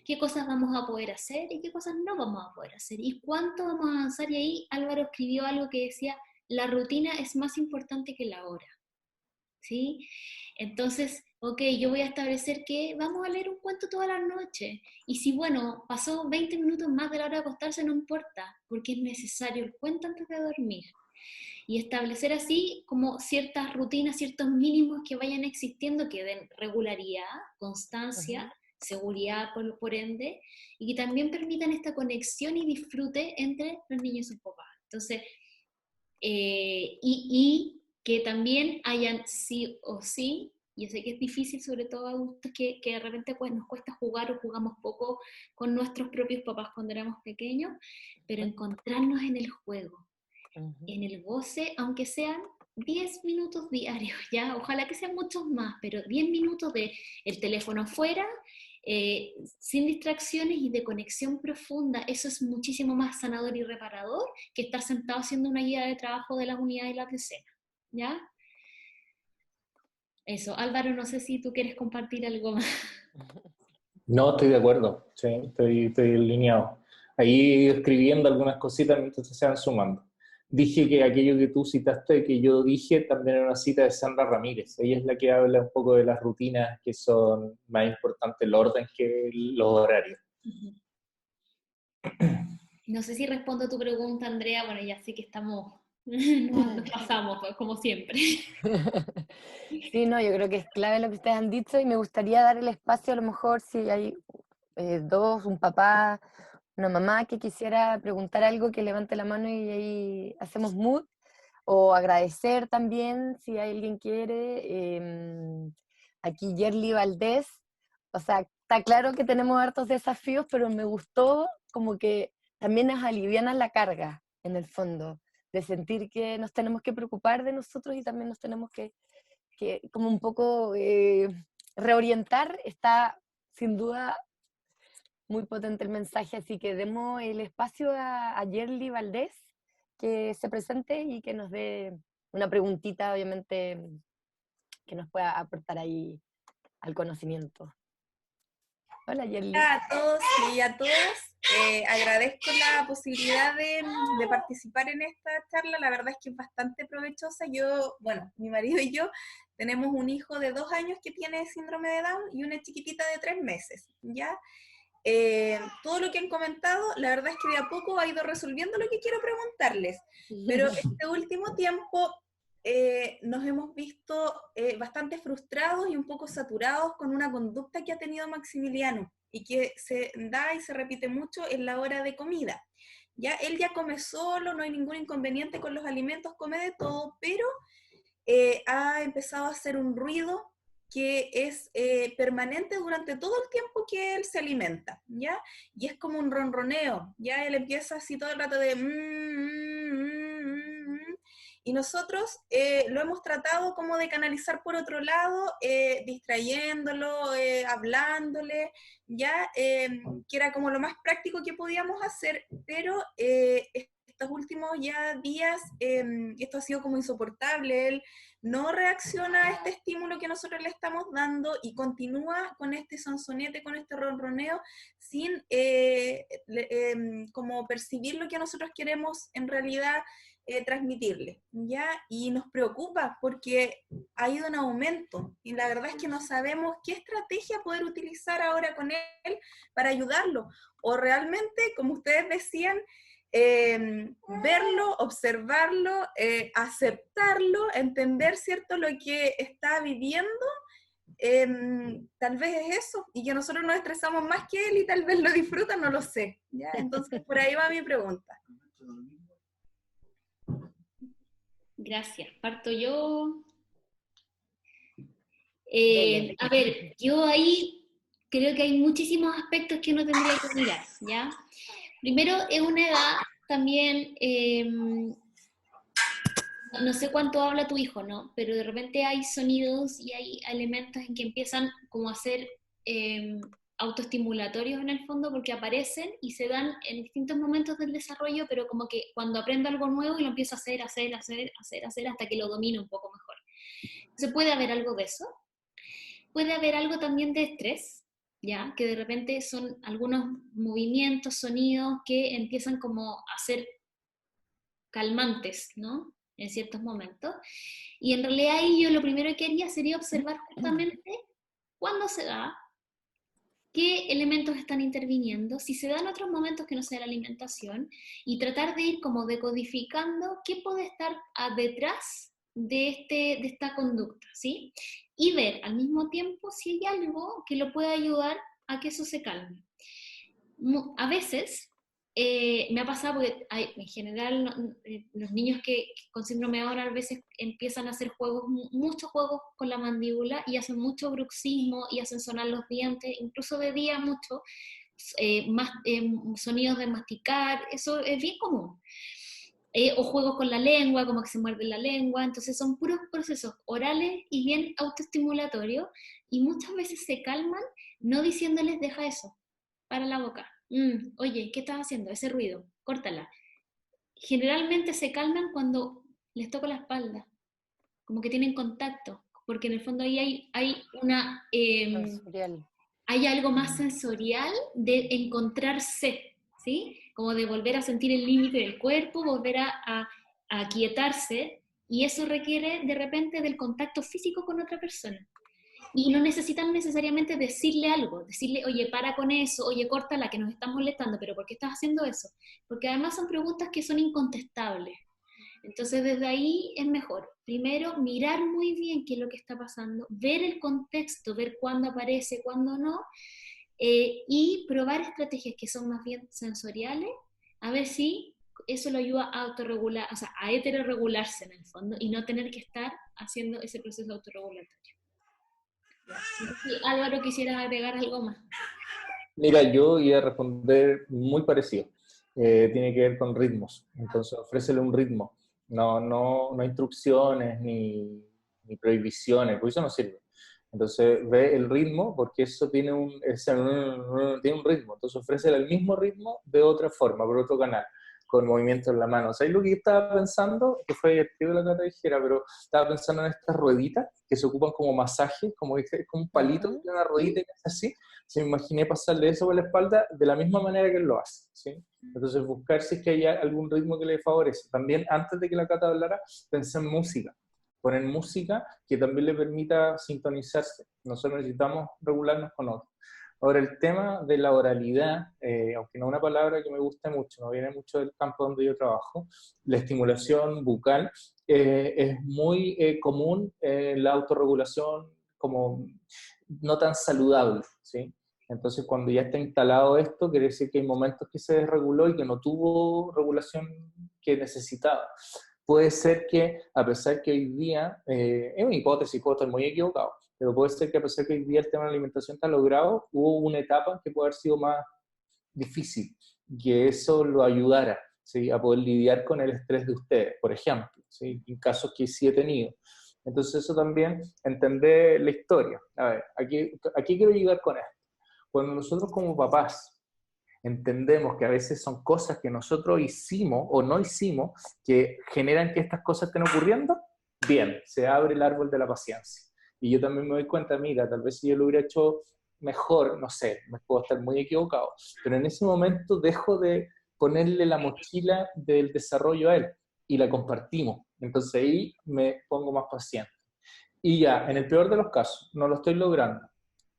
¿Qué cosas vamos a poder hacer y qué cosas no vamos a poder hacer? ¿Y cuánto vamos a avanzar? Y ahí Álvaro escribió algo que decía, la rutina es más importante que la hora. ¿Sí? Entonces, ok, yo voy a establecer que vamos a leer un cuento toda la noche. Y si, bueno, pasó 20 minutos más de la hora de acostarse, no importa, porque es necesario el cuento antes de dormir. Y establecer así como ciertas rutinas, ciertos mínimos que vayan existiendo, que den regularidad, constancia, seguridad por ende, y que también permitan esta conexión y disfrute entre los niños y sus papás. Entonces, y que también hayan sí o sí, yo sé que es difícil, sobre todo adultos que de repente pues, nos cuesta jugar o jugamos poco con nuestros propios papás cuando éramos pequeños, pero encontrarnos en el juego, en el goce, aunque sean 10 minutos diarios, ¿ya? Ojalá que sean muchos más, pero 10 minutos de el teléfono afuera, sin distracciones y de conexión profunda, eso es muchísimo más sanador y reparador que estar sentado haciendo una guía de trabajo de las unidades y las decenas, ¿ya? Eso, Álvaro, no sé si tú quieres compartir algo más. No, estoy de acuerdo, sí, estoy alineado. Ahí escribiendo algunas cositas mientras se van sumando. Dije que aquello que tú citaste, que yo dije, también era una cita de Sandra Ramírez. Ella es la que habla un poco de las rutinas que son más importantes, el orden que los horarios. No sé si respondo a tu pregunta, Andrea. Bueno, ya sé que nos pasamos, pues, como siempre. Sí, no, yo creo que es clave lo que ustedes han dicho y me gustaría dar el espacio a lo mejor si hay dos, un papá, una mamá que quisiera preguntar algo, que levante la mano y ahí hacemos mood, o agradecer también si alguien quiere. Aquí Yerli Valdés, o sea, está claro que tenemos hartos desafíos, pero me gustó como que también nos alivianan la carga, en el fondo, de sentir que nos tenemos que preocupar de nosotros y también nos tenemos que como un poco reorientar. Está sin duda muy potente el mensaje, así que demos el espacio a Yerli Valdés, que se presente y que nos dé una preguntita, obviamente, que nos pueda aportar ahí al conocimiento. Hola, Yerli. Hola a todos y a todas. Agradezco la posibilidad de participar en esta charla. La verdad es que es bastante provechosa. Bueno, mi marido y yo tenemos un hijo de 2 años que tiene síndrome de Down y una chiquitita de 3 meses, ¿ya? Todo lo que han comentado, la verdad es que de a poco ha ido resolviendo lo que quiero preguntarles. Pero este último tiempo nos hemos visto bastante frustrados y un poco saturados con una conducta que ha tenido Maximiliano y que se da y se repite mucho en la hora de comida. Ya, él ya come solo, no hay ningún inconveniente con los alimentos, come de todo, pero ha empezado a hacer un ruido que es permanente durante todo el tiempo que él se alimenta, ¿ya? Y es como un ronroneo, ¿ya? Él empieza así todo el rato de y nosotros lo hemos tratado como de canalizar por otro lado, distrayéndolo, hablándole, ya, que era como lo más práctico que podíamos hacer, pero estos últimos ya días esto ha sido como insoportable. Él no reacciona a este estímulo que nosotros le estamos dando y continúa con este sonsonete, con este ronroneo, sin como percibir lo que nosotros queremos en realidad transmitirle, ¿ya? Y nos preocupa porque ha ido en aumento y la verdad es que no sabemos qué estrategia poder utilizar ahora con él para ayudarlo, o realmente, como ustedes decían, verlo, observarlo, aceptarlo, entender, ¿cierto?, lo que está viviendo. Tal vez es eso, y que nosotros nos estresamos más que él y tal vez lo disfruta, no lo sé, ¿ya? Entonces por ahí va mi pregunta. Gracias. Parto yo. A ver, yo ahí creo que hay muchísimos aspectos que uno tendría que mirar, ¿ya? Primero, es una edad también, no sé cuánto habla tu hijo, ¿no? Pero de repente hay sonidos y hay elementos en que empiezan como a ser autoestimulatorios en el fondo porque aparecen y se dan en distintos momentos del desarrollo, pero como que cuando aprende algo nuevo y lo empieza a hacer hasta que lo domina un poco mejor. Entonces puede haber algo de eso. Puede haber algo también de estrés, ¿ya? Que de repente son algunos movimientos, sonidos que empiezan como a ser calmantes, ¿no? En ciertos momentos. Y en realidad ahí yo lo primero que haría sería observar justamente cuándo se da, qué elementos están interviniendo, si se dan otros momentos que no sea la alimentación, y tratar de ir como decodificando qué puede estar detrás de esta conducta, ¿sí? Y ver al mismo tiempo si hay algo que lo pueda ayudar a que eso se calme. A veces me ha pasado porque en general los niños que con síndrome de Down a veces empiezan a hacer juegos, muchos juegos con la mandíbula y hacen mucho bruxismo y hacen sonar los dientes, incluso de día mucho, sonidos de masticar, eso es bien común. O juegos con la lengua, como que se muerde la lengua, entonces son puros procesos orales y bien autoestimulatorios y muchas veces se calman no diciéndoles deja eso, para la boca. Oye, ¿qué estás haciendo? Ese ruido, córtala. Generalmente se calman cuando les toco la espalda, como que tienen contacto, porque en el fondo ahí hay una... Sensorial. hay algo más sensorial de encontrarse, ¿sí? Como de volver a sentir el límite del cuerpo, volver a aquietarse, y eso requiere de repente del contacto físico con otra persona. Y no necesitan necesariamente decirle algo, decirle, oye, para con eso, oye, córtala, que nos están molestando, pero ¿por qué estás haciendo eso? Porque además son preguntas que son incontestables. Entonces desde ahí es mejor, primero, mirar muy bien qué es lo que está pasando, ver el contexto, ver cuándo aparece, cuándo no, y probar estrategias que son más bien sensoriales, a ver si eso lo ayuda a autorregular, o sea, a heteroregularse en el fondo, y no tener que estar haciendo ese proceso autorregulatorio. Sí, Álvaro, ¿quisieras agregar algo más? Mira, yo iba a responder muy parecido. Tiene que ver con ritmos. Entonces, ofrécele un ritmo. No instrucciones ni prohibiciones, porque eso no sirve. Entonces, ve el ritmo, porque eso tiene tiene un ritmo. Entonces, ofrécele el mismo ritmo de otra forma, por otro canal, con movimiento en la mano. ¿Sabes lo que yo estaba pensando? Que fue divertido la Cata dijera, pero estaba pensando en estas rueditas que se ocupan como masaje, como un palito, que tiene una ruedita que es así. Se me imaginé pasarle eso por la espalda de la misma manera que él lo hace, ¿sí? Entonces buscar si es que hay algún ritmo que le favorece. También antes de que la Cata hablara, pensé en música. Poner música que también le permita sintonizarse. Nosotros necesitamos regularnos con otro. Ahora, el tema de la oralidad, aunque no es una palabra que me guste mucho, no viene mucho del campo donde yo trabajo, la estimulación bucal es muy común en la autorregulación como no tan saludable, ¿sí? Entonces, cuando ya está instalado esto, quiere decir que hay momentos que se desreguló y que no tuvo regulación que necesitaba. Puede ser que, a pesar que hoy día, es una hipótesis, puedo estar muy equivocado, pero puede ser que a pesar que hoy día el tema de la alimentación está logrado, hubo una etapa que puede haber sido más difícil, que eso lo ayudara, ¿sí? A poder lidiar con el estrés de ustedes, por ejemplo, ¿sí? En casos que sí he tenido. Entonces eso también, entender la historia. A ver, aquí quiero llegar con esto. Cuando nosotros como papás entendemos que a veces son cosas que nosotros hicimos o no hicimos que generan que estas cosas estén ocurriendo, bien, se abre el árbol de la paciencia. Y yo también me doy cuenta, mira, tal vez si yo lo hubiera hecho mejor, no sé, me puedo estar muy equivocado, pero en ese momento dejo de ponerle la mochila del desarrollo a él y la compartimos. Entonces ahí me pongo más paciente. Y ya, en el peor de los casos, no lo estoy logrando,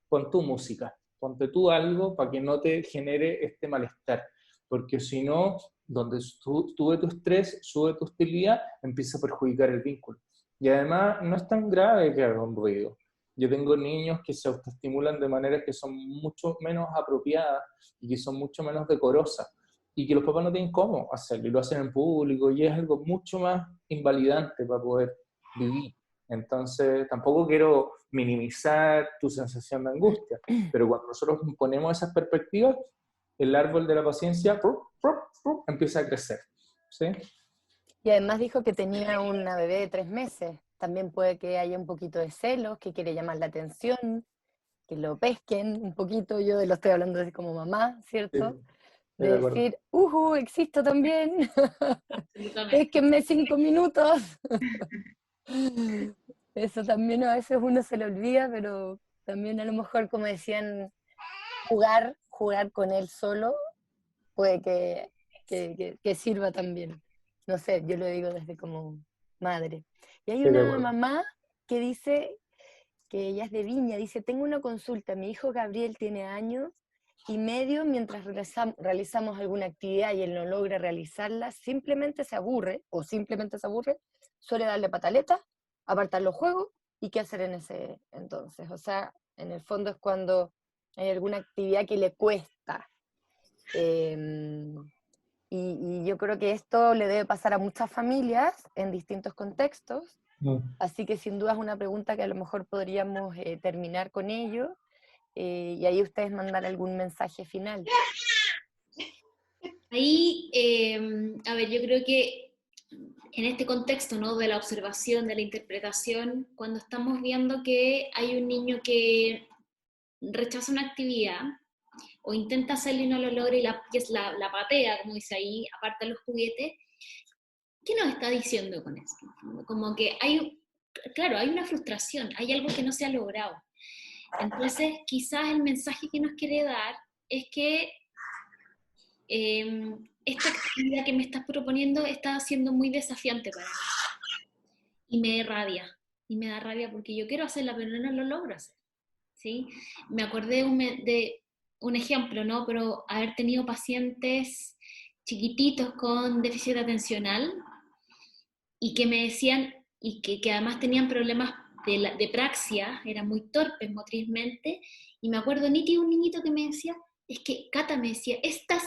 pon tu música, ponte tú algo para que no te genere este malestar, porque si no, donde sube tu estrés, sube tu hostilidad, empieza a perjudicar el vínculo. Y además no es tan grave que haga un ruido. Yo tengo niños que se autoestimulan de maneras que son mucho menos apropiadas y que son mucho menos decorosas y que los papás no tienen cómo hacerlo y lo hacen en público y es algo mucho más invalidante para poder vivir. Entonces, tampoco quiero minimizar tu sensación de angustia, pero cuando nosotros ponemos esas perspectivas, el árbol de la paciencia empieza a crecer, ¿sí? Y además dijo que tenía una bebé de 3 meses. También puede que haya un poquito de celos, que quiere llamar la atención, que lo pesquen un poquito. Yo lo estoy hablando así como mamá, Sí, ¿cierto? estoy De de acuerdo. decir, existo también, Absolutamente. pésquenme 5 minutos. Eso también a veces uno se le olvida, pero también a lo mejor, como decían, jugar con él solo puede que sirva también. No sé, yo lo digo desde como madre. Y hay Estoy de una acuerdo. mamá que dice, que ella es de Viña, dice, tengo una consulta, mi hijo Gabriel tiene años y medio, mientras realizamos alguna actividad y él no logra realizarla, simplemente se aburre, suele darle pataleta, apartar los juegos, y qué hacer en ese entonces. O sea, en el fondo es cuando hay alguna actividad que le cuesta. Y yo creo que esto le debe pasar a muchas familias en distintos contextos, así que sin duda es una pregunta que a lo mejor podríamos terminar con ello, y ahí ustedes mandar algún mensaje final. Ahí, a ver, yo creo que en este contexto, ¿no? De la observación, de la interpretación, cuando estamos viendo que hay un niño que rechaza una actividad o intenta hacerlo y no lo logra y la patea, como dice ahí, aparta los juguetes, ¿qué nos está diciendo con eso? Como que claro, hay una frustración, hay algo que no se ha logrado. Entonces, quizás el mensaje que nos quiere dar es que esta actividad que me estás proponiendo está siendo muy desafiante para mí. Y me da rabia porque yo quiero hacerla, pero no lo logro hacer. ¿Sí? Me acordé de un ejemplo, ¿no? Pero haber tenido pacientes chiquititos con déficit atencional y que me decían, y que además tenían problemas de praxia, eran muy torpes motrizmente, y me acuerdo nítido un niñito que me decía, es que Cata me decía, estas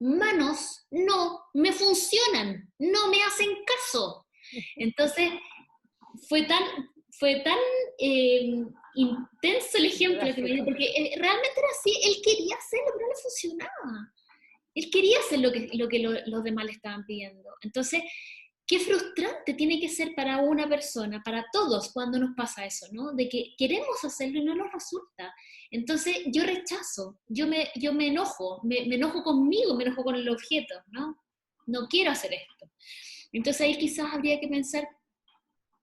manos no me funcionan, no me hacen caso. Entonces, fue tan intenso el ejemplo que me dio, porque realmente era así, él quería hacerlo, pero no le funcionaba. Él quería hacer lo que los demás le estaban pidiendo. Entonces, qué frustrante tiene que ser para una persona, para todos, cuando nos pasa eso, ¿no? De que queremos hacerlo y no nos resulta. Entonces, yo rechazo, yo me enojo, me enojo conmigo, me enojo con el objeto, ¿no? No quiero hacer esto. Entonces, ahí quizás habría que pensar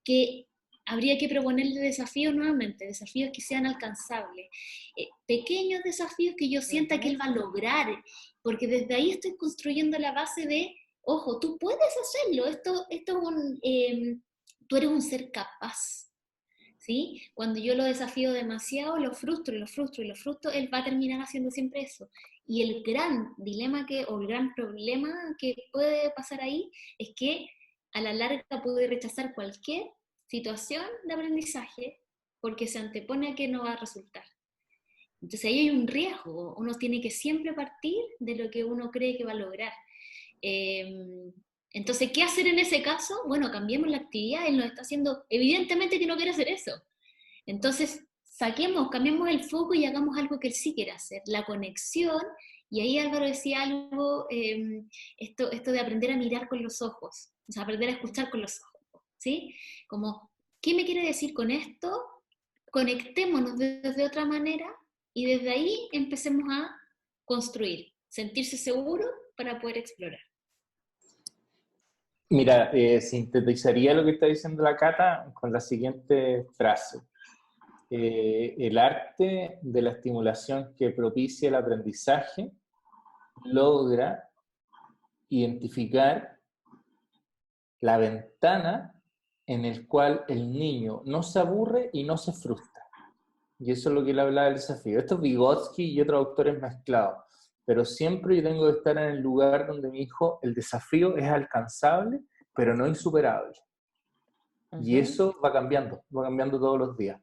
que habría que proponerle desafíos nuevamente, desafíos que sean alcanzables, pequeños desafíos que yo sienta que él va a lograr, porque desde ahí estoy construyendo la base de, ojo, tú puedes hacerlo, esto es tú eres un ser capaz, ¿sí? Cuando yo lo desafío demasiado, lo frustro, él va a terminar haciendo siempre eso. Y el gran dilema o el gran problema que puede pasar ahí es que a la larga puede rechazar cualquier situación de aprendizaje porque se antepone a que no va a resultar. Entonces ahí hay un riesgo, uno tiene que siempre partir de lo que uno cree que va a lograr. Entonces, ¿qué hacer en ese caso? Bueno, cambiemos la actividad, él nos está haciendo, evidentemente que no quiere hacer eso. Entonces, cambiemos el foco y hagamos algo que él sí quiere hacer, la conexión. Y ahí Álvaro decía algo, esto de aprender a mirar con los ojos, o sea, aprender a escuchar con los ojos, ¿sí? Como, ¿qué me quiere decir con esto? Conectémonos de otra manera y desde ahí empecemos a construir, sentirse seguro para poder explorar. Mira, sintetizaría lo que está diciendo la Cata con la siguiente frase. El arte de la estimulación que propicia el aprendizaje logra identificar la ventana en el cual el niño no se aburre y no se frustra. Y eso es lo que él hablaba del desafío. Esto es Vygotsky y otros autores mezclados. Pero siempre yo tengo que estar en el lugar donde mi hijo, el desafío es alcanzable, pero no insuperable. Y eso va cambiando todos los días.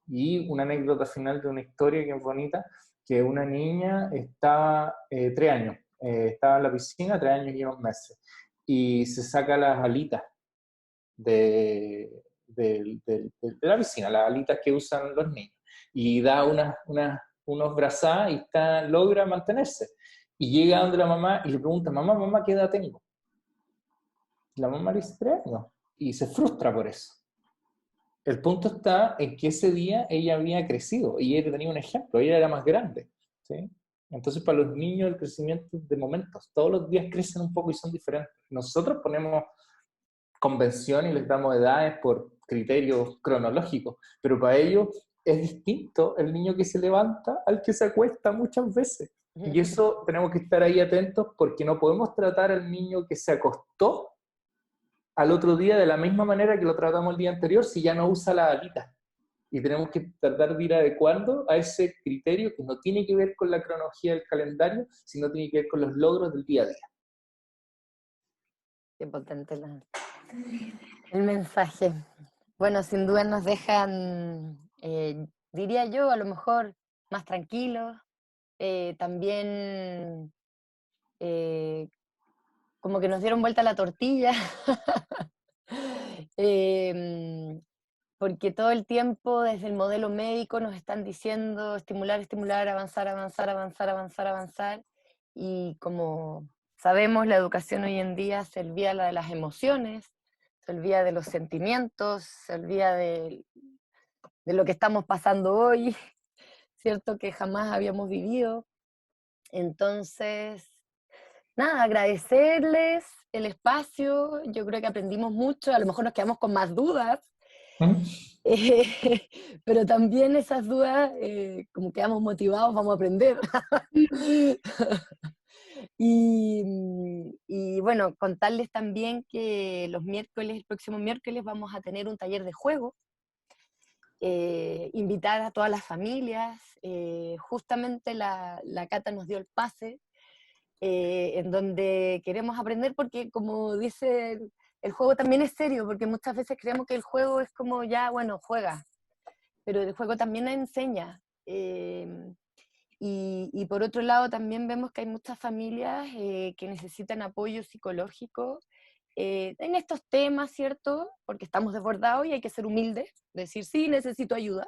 Y una anécdota final de una historia que es bonita, que una niña estaba 3 años, estaba en la piscina, 3 años y unos meses, y se saca las alitas de la piscina, las alitas que usan los niños, y da unos brazadas y logra mantenerse. Y llega donde la mamá y le pregunta, mamá, ¿qué edad tengo? Y la mamá le dice 3 años, y se frustra por eso. El punto está en que ese día ella había crecido y ella tenía un ejemplo, ella era más grande, ¿sí? Entonces para los niños el crecimiento es de momentos, todos los días crecen un poco y son diferentes. Nosotros ponemos convención y les damos edades por criterios cronológicos, pero para ellos es distinto el niño que se levanta al que se acuesta muchas veces. Y eso tenemos que estar ahí atentos porque no podemos tratar al niño que se acostó al otro día de la misma manera que lo tratamos el día anterior si ya no usa la alita. Y tenemos que tratar de ir adecuando a ese criterio que no tiene que ver con la cronología del calendario, sino tiene que ver con los logros del día a día. Qué potente el mensaje. Bueno, sin duda nos dejan, diría yo, a lo mejor más tranquilos, también como que nos dieron vuelta la tortilla, porque todo el tiempo desde el modelo médico nos están diciendo estimular, estimular, avanzar, avanzar, avanzar, avanzar, avanzar, y como sabemos, la educación hoy en día se olvida de las emociones, se olvida de los sentimientos, se olvida de lo que estamos pasando hoy, ¿cierto? Que jamás habíamos vivido. Entonces, nada, agradecerles el espacio, yo creo que aprendimos mucho, a lo mejor nos quedamos con más dudas, pero también esas dudas, como quedamos motivados, vamos a aprender. Y bueno, contarles también que el próximo miércoles vamos a tener un taller de juego, invitar a todas las familias, justamente la Cata nos dio el pase, en donde queremos aprender porque, como dice, el juego también es serio, porque muchas veces creemos que el juego es como ya, bueno, juega, pero el juego también enseña. Y por otro lado también vemos que hay muchas familias que necesitan apoyo psicológico en estos temas, ¿cierto? Porque estamos desbordados y hay que ser humildes, decir, sí, necesito ayuda.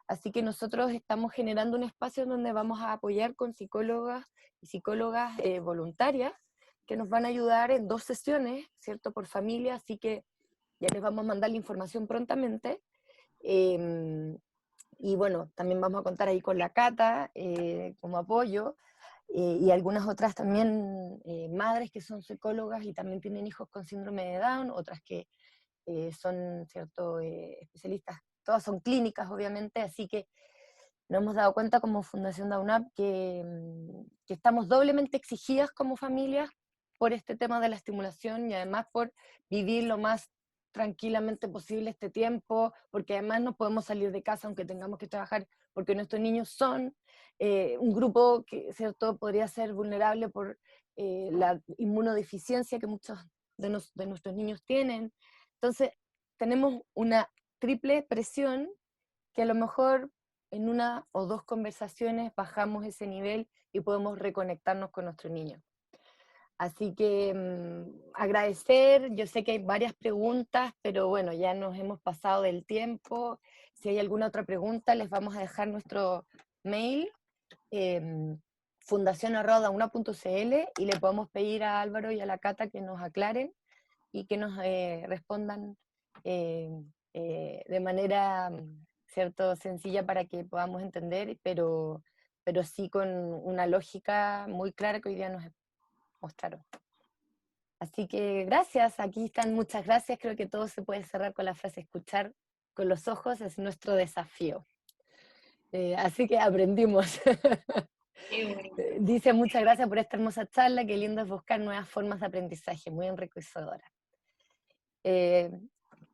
Así que nosotros estamos generando un espacio donde vamos a apoyar con psicólogas y psicólogas voluntarias que nos van a ayudar en 2 sesiones, ¿cierto? Por familia, así que ya les vamos a mandar la información prontamente. Y bueno, también vamos a contar ahí con la Cata como apoyo, y algunas otras también madres que son psicólogas y también tienen hijos con síndrome de Down, otras que son, ¿cierto?, especialistas, todas son clínicas obviamente, así que nos hemos dado cuenta como Fundación DAUNAP que estamos doblemente exigidas como familias por este tema de la estimulación y además por vivir lo más tranquilamente posible este tiempo, porque además no podemos salir de casa aunque tengamos que trabajar, porque nuestros niños son un grupo que, ¿cierto?, podría ser vulnerable por la inmunodeficiencia que muchos de nuestros niños tienen. Entonces, tenemos una triple presión que a lo mejor en 1 o 2 conversaciones bajamos ese nivel y podemos reconectarnos con nuestro niño. Así que agradecer, yo sé que hay varias preguntas, pero bueno, ya nos hemos pasado del tiempo. Si hay alguna otra pregunta, les vamos a dejar nuestro mail, fundacion@dauna.cl, y le podemos pedir a Álvaro y a la Cata que nos aclaren y que nos respondan de manera, ¿cierto?, sencilla para que podamos entender, pero sí con una lógica muy clara que hoy día nos mostraron. Así que gracias, aquí están, muchas gracias. Creo que todo se puede cerrar con la frase escuchar con los ojos es nuestro desafío. Así que aprendimos. Dice, muchas gracias por esta hermosa charla, qué lindo es buscar nuevas formas de aprendizaje, muy enriquecedora.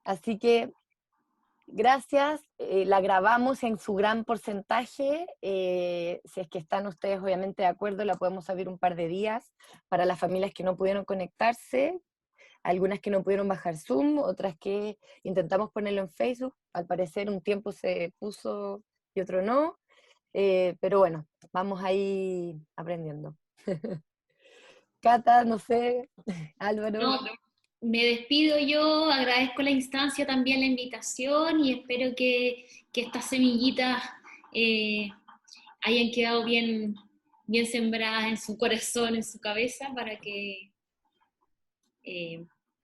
Así que gracias, la grabamos en su gran porcentaje, si es que están ustedes obviamente de acuerdo, la podemos subir un par de días para las familias que no pudieron conectarse, algunas que no pudieron bajar Zoom, otras que intentamos ponerlo en Facebook, al parecer un tiempo se puso y otro no, pero bueno, vamos ahí aprendiendo. Cata, no sé, Álvaro. No, me despido yo, agradezco la instancia, también la invitación, y espero que estas semillitas hayan quedado bien, bien sembradas en su corazón, en su cabeza, para que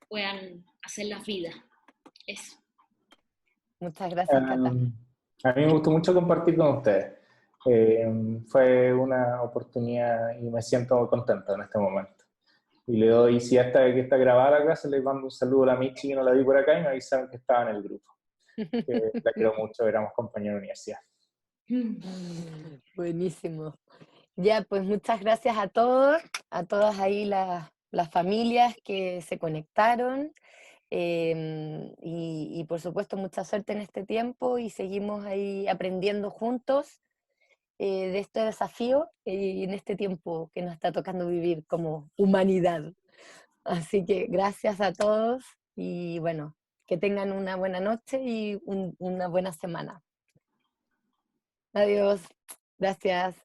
puedan hacer las vidas. Eso. Muchas gracias, Cata. A mí me gustó mucho compartir con ustedes. Fue una oportunidad y me siento contento en este momento. Y le doy, si esta que está grabada la clase, les mando un saludo a la Michi, que no la vi por acá, y me avisaron que estaba en el grupo. Que la quiero mucho, éramos compañeros de universidad. Buenísimo. Ya, pues muchas gracias a todos, a todas ahí las familias que se conectaron, y por supuesto mucha suerte en este tiempo, y seguimos ahí aprendiendo juntos de este desafío y en este tiempo que nos está tocando vivir como humanidad. Así que gracias a todos y bueno, que tengan una buena noche y una buena semana. Adiós. Gracias.